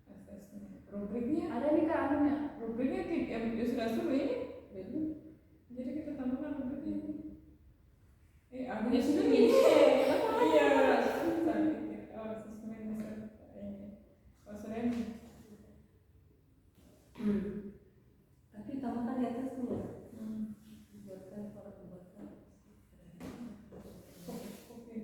SSnya. Rubriknya Ada nih Kak anunya. rubriknya yang sudah suruh ini belum. Jadi kita tambahkan rubriknya ini. Ada Ya sudah ini. ini. Iya. Saya pikir sistem ini ini. Sudah ini. Tapi tambahkan di atas dulu. Hmm. Buatkan para pembuatkan. Oke.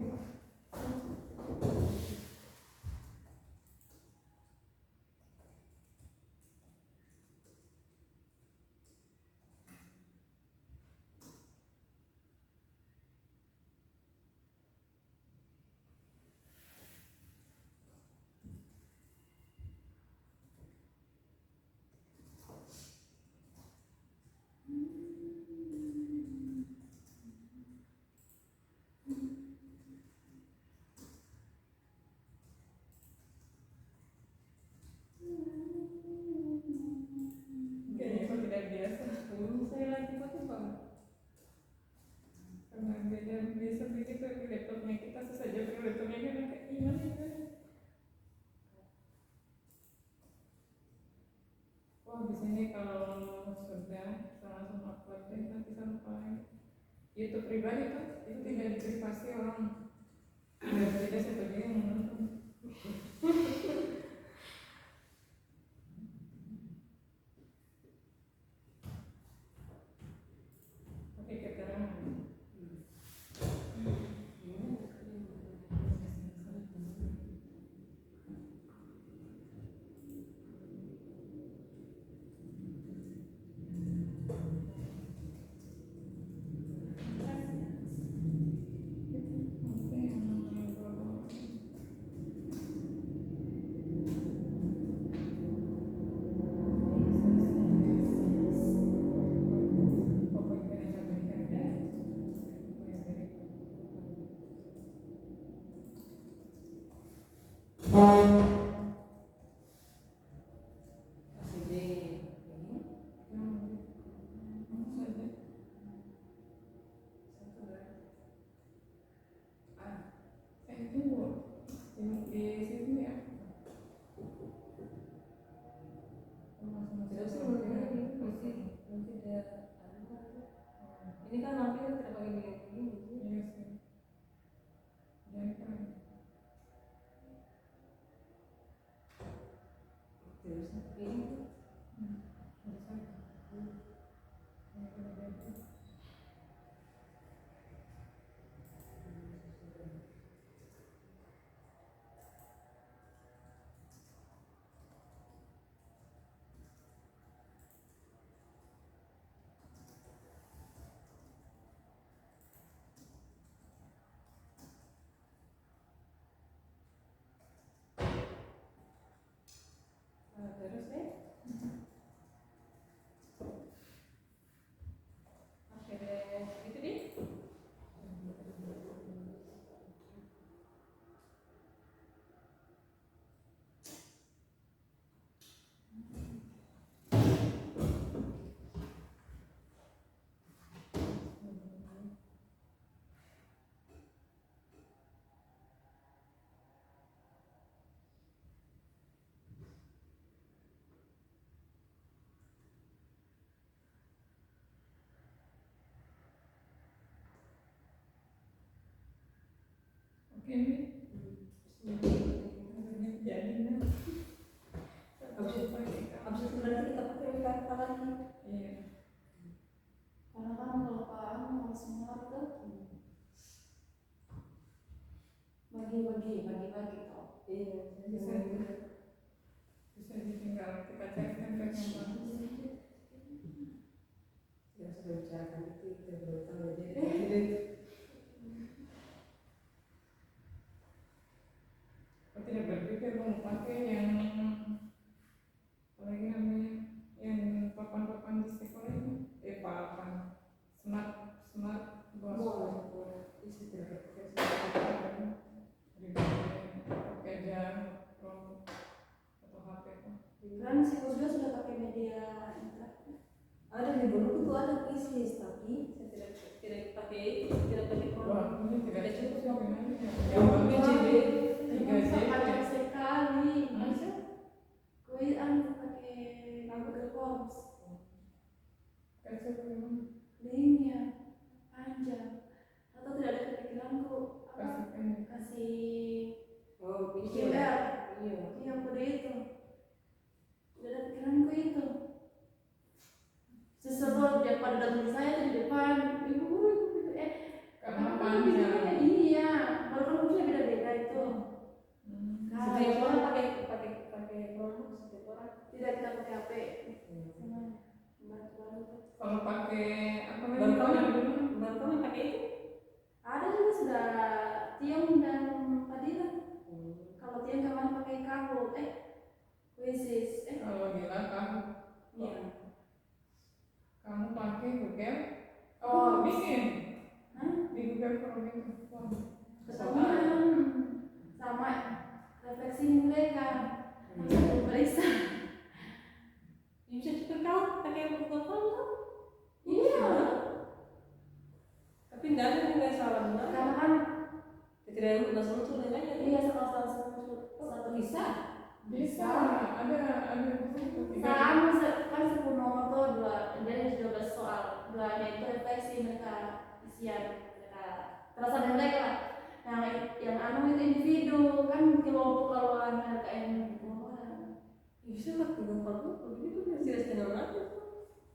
Kayaknya kok tidak biasa. Saya lagi foto Pak. Karena beda biasa begitu laptopnya kita susah aja pakai laptopnya kan kayak gimana ya. Wah di sini kalau sudah langsung upload deh nanti sampai YouTube pribadi tuh itu tidak diprivasi orang. Tidak seperti yang menonton. Oke keterangan. ACD ini satu berapa? Tidak sih menurut ini nanti tidak anu kan. Ini kan hampir tidak pakai begini. Terus ini tuh terus deh. Oke deh, gitu deh. Oke nih. Jadi Habis itu berarti kita pakai kata lagi. iya. Karena kan kalau Kak Anu harus mengarut tuh. Bagi-bagi toh. Iya, Bisa ditinggal kita cari template yang bagus. ya sudah bicarakan itu kita baru tahu jadi. Aku tidak berpikir mau pakai yang apalagi namanya yang papan-papan di sekolah ini. Papan smart board. Isi tidak pakai Pakai jam atau HP tuh. Kan si Kusda sudah pakai media interaktif. Ada di buku itu ada puisi tapi saya tidak pakai Wah, kolom. ini tidak Tidak cukup cukup. sebenarnya. Yang pakai CD 3G. Pajak CK panjang. Iya, baru kan beda beda itu. Setiap orang pakai Chromebook, setiap orang. Tidak kita pakai HP. Baru Kalau pakai apa Baru namanya? kamu, Yang dulu baru kamu pakai itu? ada juga sudah Tiong dan Fadila. Kalau Tiong kemarin pakai kabel, Wishes, kalau gila kamu iya. kamu pakai Google Oh, bikin Hah? di Google Chrome itu. Wah, Ketemuan sama refleksi mereka. Harus periksa. Bisa juga kau pakai Google Form kan? Iya. Tapi tidak ada nilai salah benar. Karena kan Tidak muncul nilainya. iya salah satu bisa. bisa ada di situ. Sama kan 10 nomor tuh dua, jadi 12 soal. Duanya itu refleksi mereka isian mereka perasaan mereka lah. Yang anu itu individu kan kelompok kalau anak KM Bisa lah Google Form begitu kan tidak setengah mati.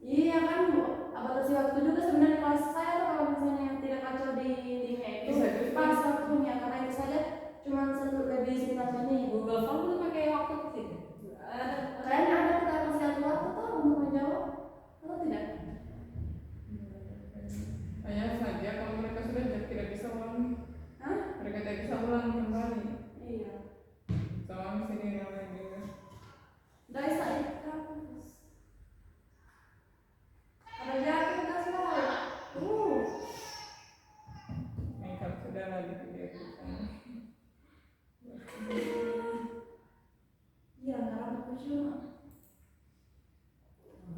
iya kan batasi waktu juga sebenarnya kelas saya tuh kalau misalnya yang tidak kacau di timnya itu Bisa juga. pas waktunya karena itu saja cuma lebih 9 menit. Google Form itu pakai waktu kecil. Kayaknya ada kita kasih satu waktu tuh untuk menjawab atau tidak? Hanya saja kalau mereka sudah tidak bisa ulang, Hah? mereka tidak bisa ulang kembali. Iya. Soalnya sini namanya juga. Dari saat kampus. Ada jaket kita semua. Makeup sudah lagi video kita. Iya, nggak rambut cuma.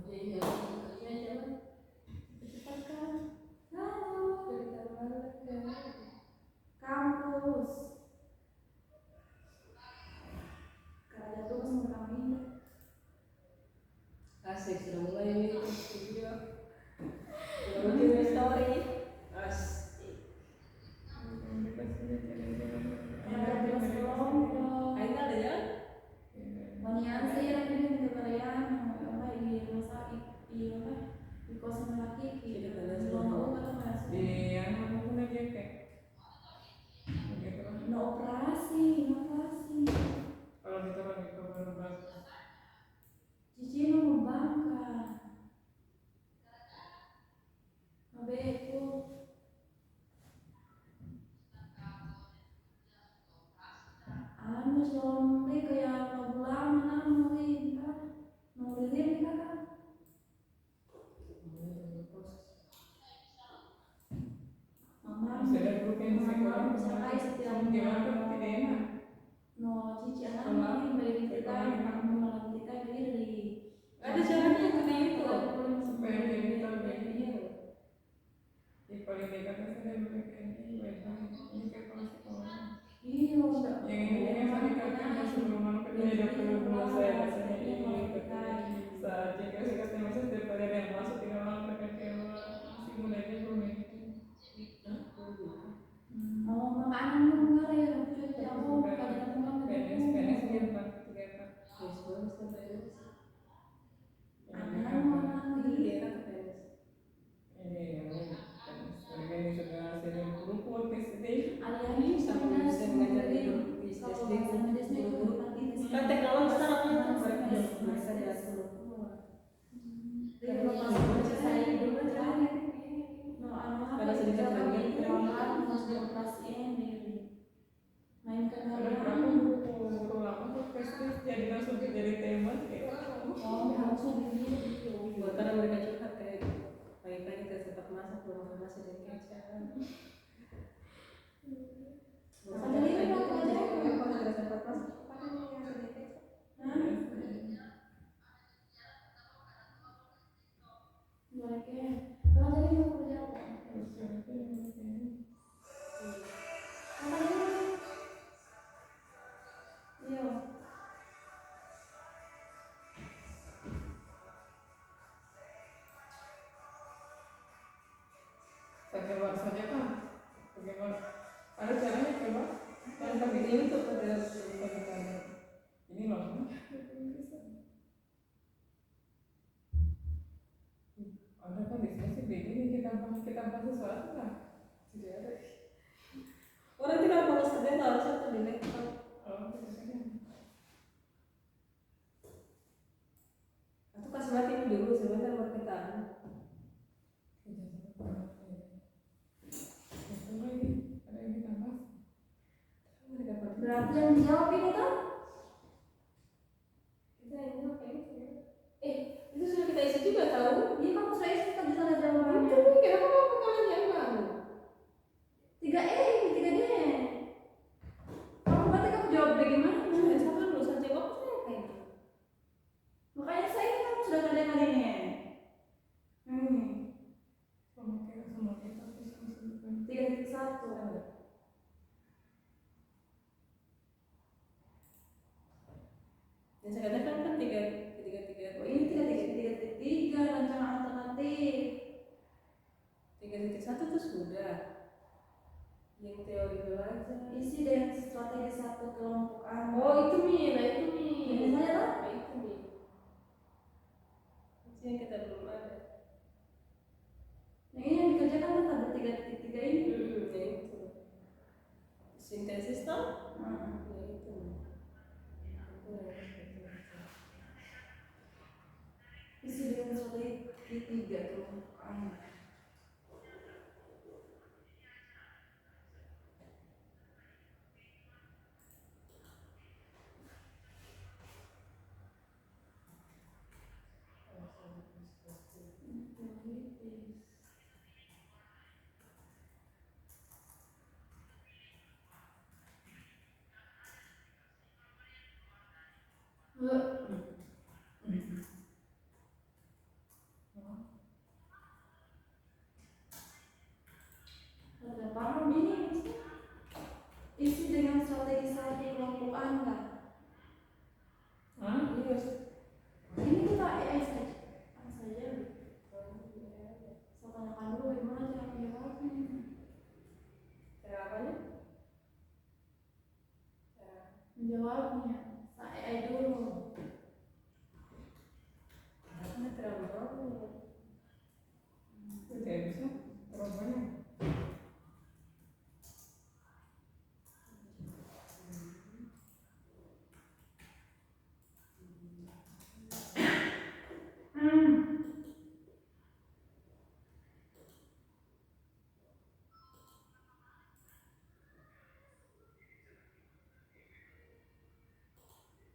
Iya, jangan. Cepat kan? Halo. Kampus. Kerja tuh sama kami. Asik sudah mulai ini video. Sudah mulai story. Asik. Ada jelas kelompok. Aina ada ya? Wanian sih lagi di Korea, apa di rumah sakit, di kosan laki, di lombok atau masuk. Di yang mau punya jaket. Begitu lah. No operasi. Kalau kita lagi ke berobat. Cici mau bangka. Abeku. Anu somri kayak lagu lama nulin kan? Mama Masih ada grup yang mama sampai setiap gimana tuh tidak enak. no cici anak ini balik kita malam kita dari Ada caranya itu di itu. Supaya dia tahu dia. Di paling dekatnya saya mereka ini ini kayak kalau sekolah. iya udah Yang ini yang tadi kakak sebelum aku kerja di dulu saya rasanya ini saat jika saya kasih masa daripada ada yang masuk tinggal orang mereka kayak masih mulainya belum ini. mau makanan lu enggak ya cuci aku kadang pulang PNS dia 434. anak mau Di daerah ke PNS. Ini yang ini sudah sering grup podcast ini. aliannya Sampai bisa mengajar di SD guru. Kan teknologi sekarang itu mereka di asal. Pada sedikit lagi main ke Ada berapa guru lama podcast jadi langsung jadi tema kayak Buat karena mereka curhat kayak pagi-pagi kita sempat masak belum masak dan kecap. kalau mau kerja harusnya tuh di laptop. Oh, biasanya. Atau kasih mati dulu sebentar baru kita. Itu lagi, ada yang ditambah. Mereka pakai. Berarti yang dijawab ini tuh? Kita ini apa itu ya? Itu sudah kita isi juga tahu. Iya kamu sudah isi tadi salah jawabannya. Itu kenapa kamu kalian yang baru? 3E ini 3D. Kamu berarti kamu jawab bagaimana? Saya sama dulu saja jawab saya kayak gitu. Makanya saya ini kamu sudah kerja kali ini. Semua kita bisa sebutkan. 3.1. Yang saya katakan kan tiga. Oh, ini 3.3 rancangan alternatif. 3.1 tuh sudah. Yang teori belajar. Isi dengan strategi satu kelompok A. Oh itu Mi, nah itu Mi. Ini saya lah. Nah itu Mi. Itu yang kita belum ada. Yang ini yang dikerjakan kan ada 3.3 ini. Ya itu. Sintesis toh? Nah, Ya itu. isi dengan strategi 3 kelompok A. Ada paham ini maksudnya? Isi dengan strategi satu kelompok A enggak? Hah? Iya. Ini kita AI saja. Saya tanyakan dulu bagaimana cara menjawabnya. Cara apanya? Menjawabnya, saya AI dulu. Karena terlalu lama. Tidak bisa. Terlalu banyak.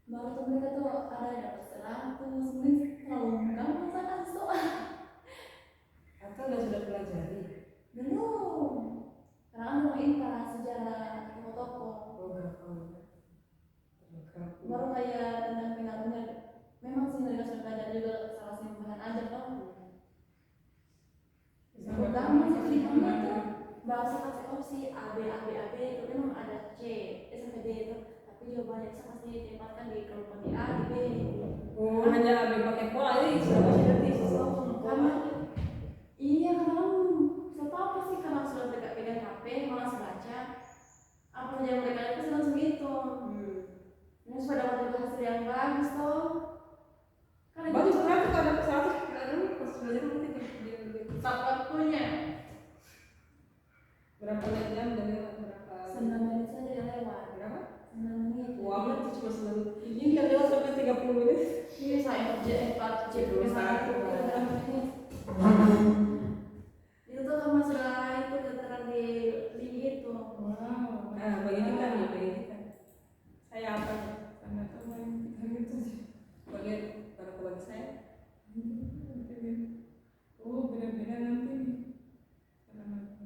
Baru tuh mereka tuh ada yang dapat 100, mungkin terlalu gampang kan soal. Atau nggak sudah pelajari? Belum. Karena kan mau ini karena sejarah toko-toko. Oh gampang. Baru kayak tentang pengaruhnya. Memang sih mereka sudah belajar juga salah satu bahan aja kan. Pertama sih pertama itu bahasa kasih opsi A B A B A B itu memang ada C sampai D itu, tapi jawabannya bisa pasti ditempatkan di kelompok di A di B. Oh hanya ambil pakai pola ini sudah nanti sesuatu Karena iya karena siapa apa sih karena sudah pegang HP malas baca apa saja yang mereka itu langsung itu. Ini sudah dapat juga hasil yang bagus toh. Karena bagus berarti kalau ada pesawat kita dulu pas belajar nanti dia saat waktunya berapa jam dan berapa 9 menit saja yang lewat. berapa? 9 menit. Wah itu cuma 9 menit. Ini kan lewat sampai 30 menit. Iya saya kerja 4 jam Satu. itu tuh kamu sudah itu keterangan di link itu. Wow. Nah bagi kita nih bagi kita. Saya apa? Tanda lain itu sih. Bagian kalau bagi saya. Oh, beda-beda nanti nih. Cara nanti.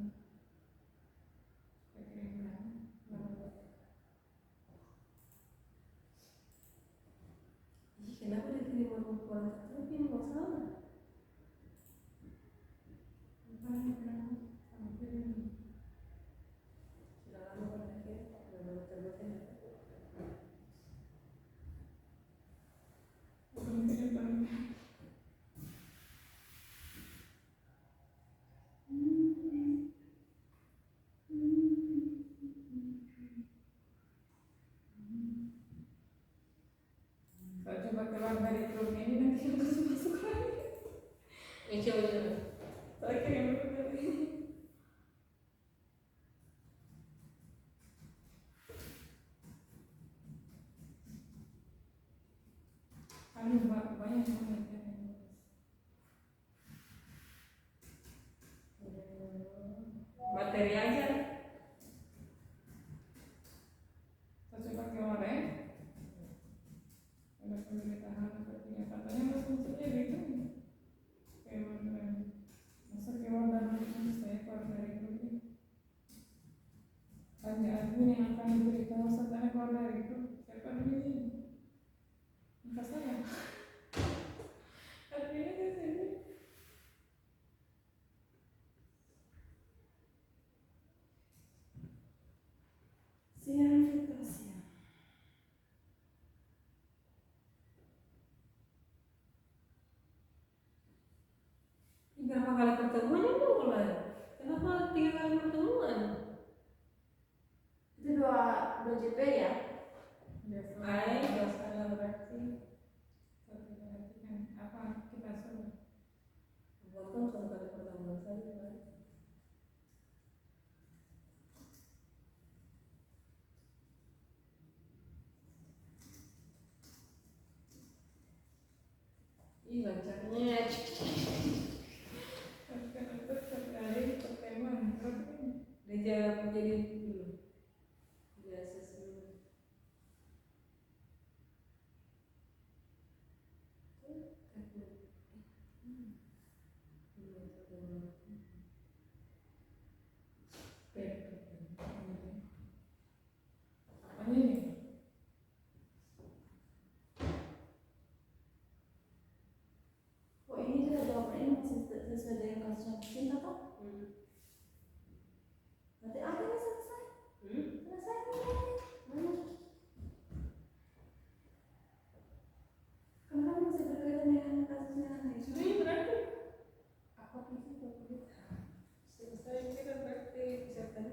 Ih kenapa dia kirim orang tapi ini masalah. Sudah lama kan akhirnya sudah lama terbatas. Kalau coba keluar dari grup ini nanti harus masuk lagi. Coba. Saya kirim dulu dari ini. banyak yang penelitian yang nulis. Materi aja. Saya coba kemarin ada pemerintahan sepertinya katanya maksudnya gitu kewan masa kewan dan saya keluar dari itu hanya admin yang akan diberitahu setelah keluar dari itu siapa dulu maka saya adminnya di sini. Siang kita siang. Ini berapa kali pertemuan itu mulai? Kenapa 3 kali pertemuan? Itu dua JP ya. Baik, ada berarti perhatikan apa kita suruh Bukan 1 kali pertemuan saja kan? Ih lancarnya. sekali pertemuan berarti Dia menjadi dulu. Biasa sebelum. apa ini Oh ini juga jawabannya masih sesuai dengan kasusnya cinta toh? Berarti akhirnya selesai. Selesai nih. Kenapa masih berkaitan dengan kasusnya Aisyah? ini berarti Apa itu? Selesai ini kan berarti kesehatan.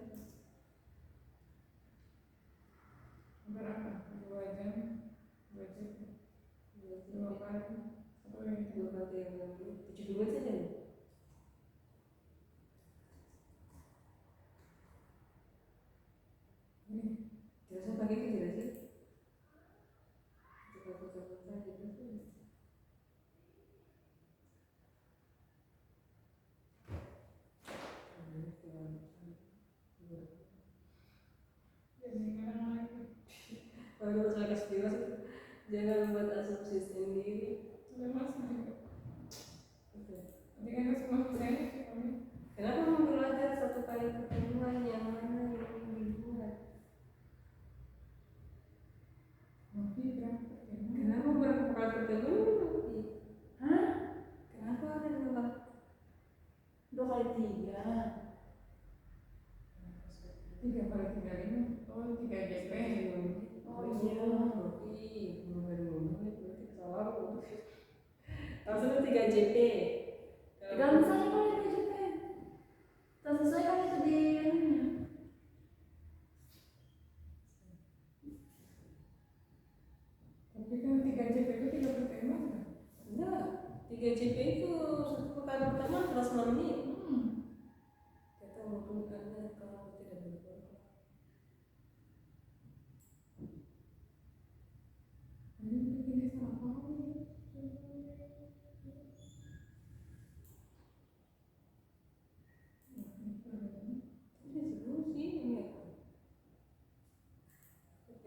berapa 2 jam 2 jam 2 kali atau ini 2 kali yang lalu 72 saja nih. Biasa pakai itu tidak sih? Kita pertemuan saja kan? jadi kadang lagi Kalau masalah kesepian jangan membuat asumsi sendiri. sudah masuk juga Oke. tapi kan semua saya sih kami Kenapa mau belajar 1 kali pertemuan yang mana yang dibuat? nanti berangkat ya Kenapa berapa kali pertemuan? Hah? Kenapa ada 2 kali? 2 kali 3. 3 kali 3 ini oh 3 JP Oh iya. Maksudnya 3 JP. Ganti saja kalau itu JP. Tak sesuai kan itu di anunya. tapi kan 3 JP itu 3 pertemuan kan Enggak, 3 JP itu 1 kali pertemuan plus 6 menit. Kita mengumpulkannya kalau tidak berkorban. ini begini sama kamu Ini seru sih ini apa?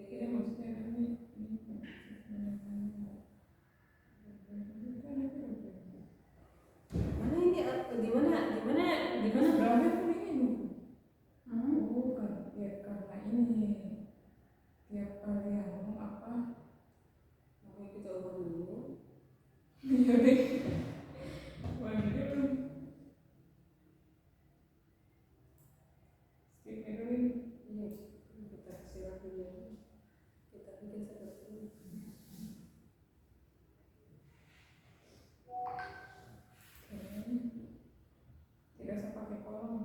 ya maksudnya ini Mana ini? Di mana? berapa pun ini Hmm? bukan ya karena ini tiap kali yang ngomong apa Oke, kita ubah dulu. iya deh wajib dulu skip dulu ini Iya, kita siram dulu. Kita bikin seperti ini. tidak usah pakai kolom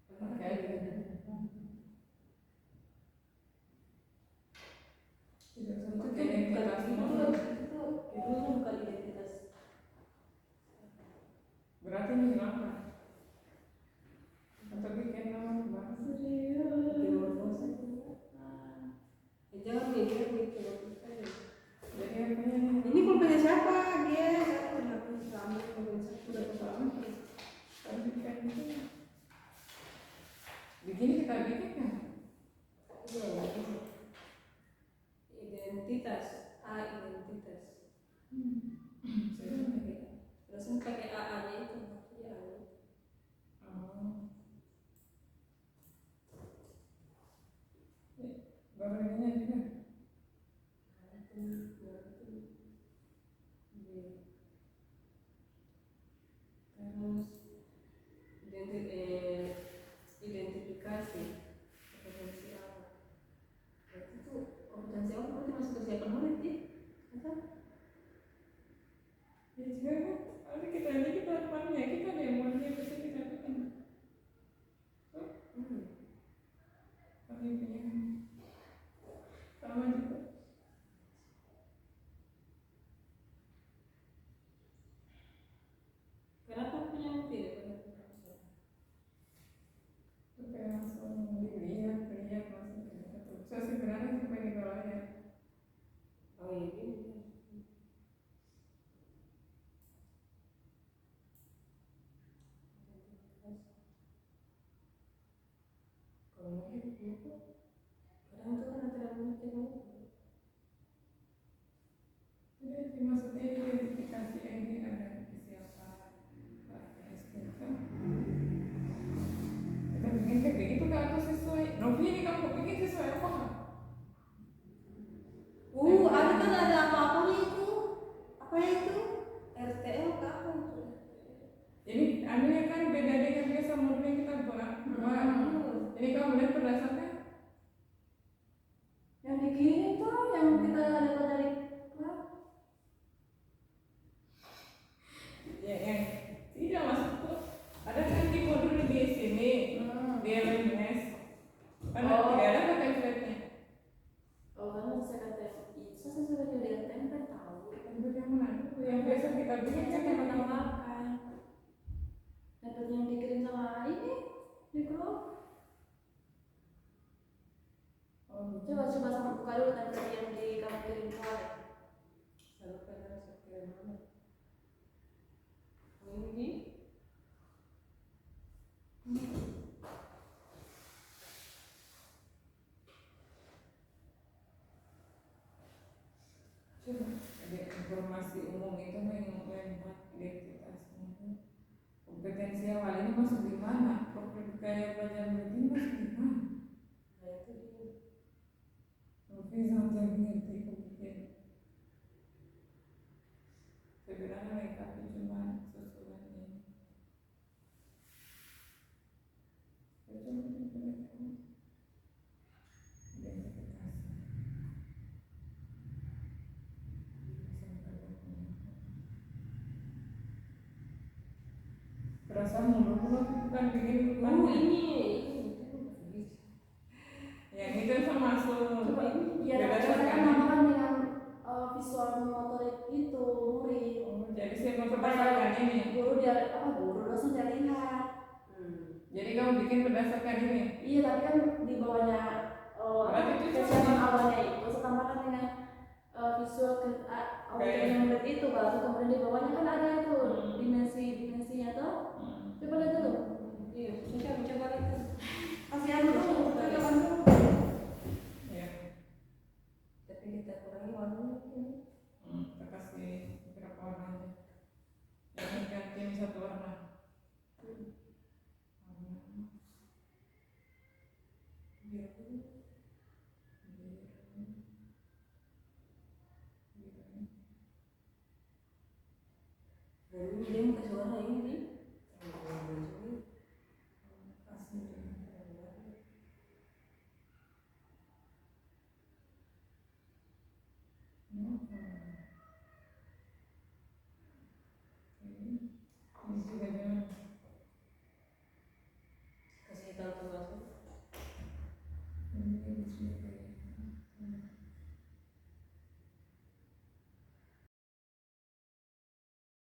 pakai aja Begini kita bikin kan? Iya, identitas, A identitas. Terus kan pakai AA-nya itu, ya A. Oh. Baru ini juga. Terus identifikasi kompetensi apa? Berarti itu kompetensi apa berarti masuk ke siapa murid ya? Kan? Ya juga kan, ada kita ini kita depannya kita ada yang mau dia bisa kita bikin. Tapi punya sama juga. Kenapa punya tidak? Supaya langsung dilihat langsung kita tuh. Saya sebenarnya supaya di bawahnya. Oh iya. Kalau itu kadang itu kan antara murid dan murid. Jadi maksudnya identifikasi ini ada siapa kita bikin kayak begitu kan atau sesuai Novi ini kamu bikin sesuai apa? Ada kan ada apa-apanya itu. Apa itu? RTL ke apa itu? Jadi anunya kan beda dengan biasa modul yang kita buat. Jadi kamu lihat berdasarkan Yang dikirim tuh yang kita dapat dari klub. ya yang tidak masuk tuh ada kan di modul di sini di LMS kan tidak ada template-nya. Oh kan saya kata itu saya sudah jadi template tahu. Template yang mana? Yang biasa kita bikin kan yang menambahkan template yang dikirim sama ini di grup. Coba sama buka dulu template yang di kamu kirim kemarin. Ini coba ada informasi umum itu yang buat identitasnya. Kompetensi awal ini masuk di mana? Kayak pelajaran ini masuk di mana? nah itu dia. Novi sampai ngerti kemudian sebenarnya mereka cuma susulan ini. Perasaan mulut bukan bikin Ini yang itu sama masuk. Coba ini ya Beda saya sekali. namakan dengan visual motorik itu murid. Jadi saya memperbatalkan ini. Guru dia guru dosen dia lihat. Jadi kamu bikin berdasarkan ini. Iya tapi kan di bawahnya Berarti itu kesiapan awalnya itu saya tambahkan dengan visual yang murid itu baru kemudian di bawahnya kan ada itu dimensinya tuh. Coba lihat dulu. iya, coba itu. Kasih anu dulu, coba dulu. Ya. Tapi kita kurangi warnanya ini. Kita kasih beberapa warna aja. Yang ganti satu warna. Ini dia mau kasih warna ini. Kasih.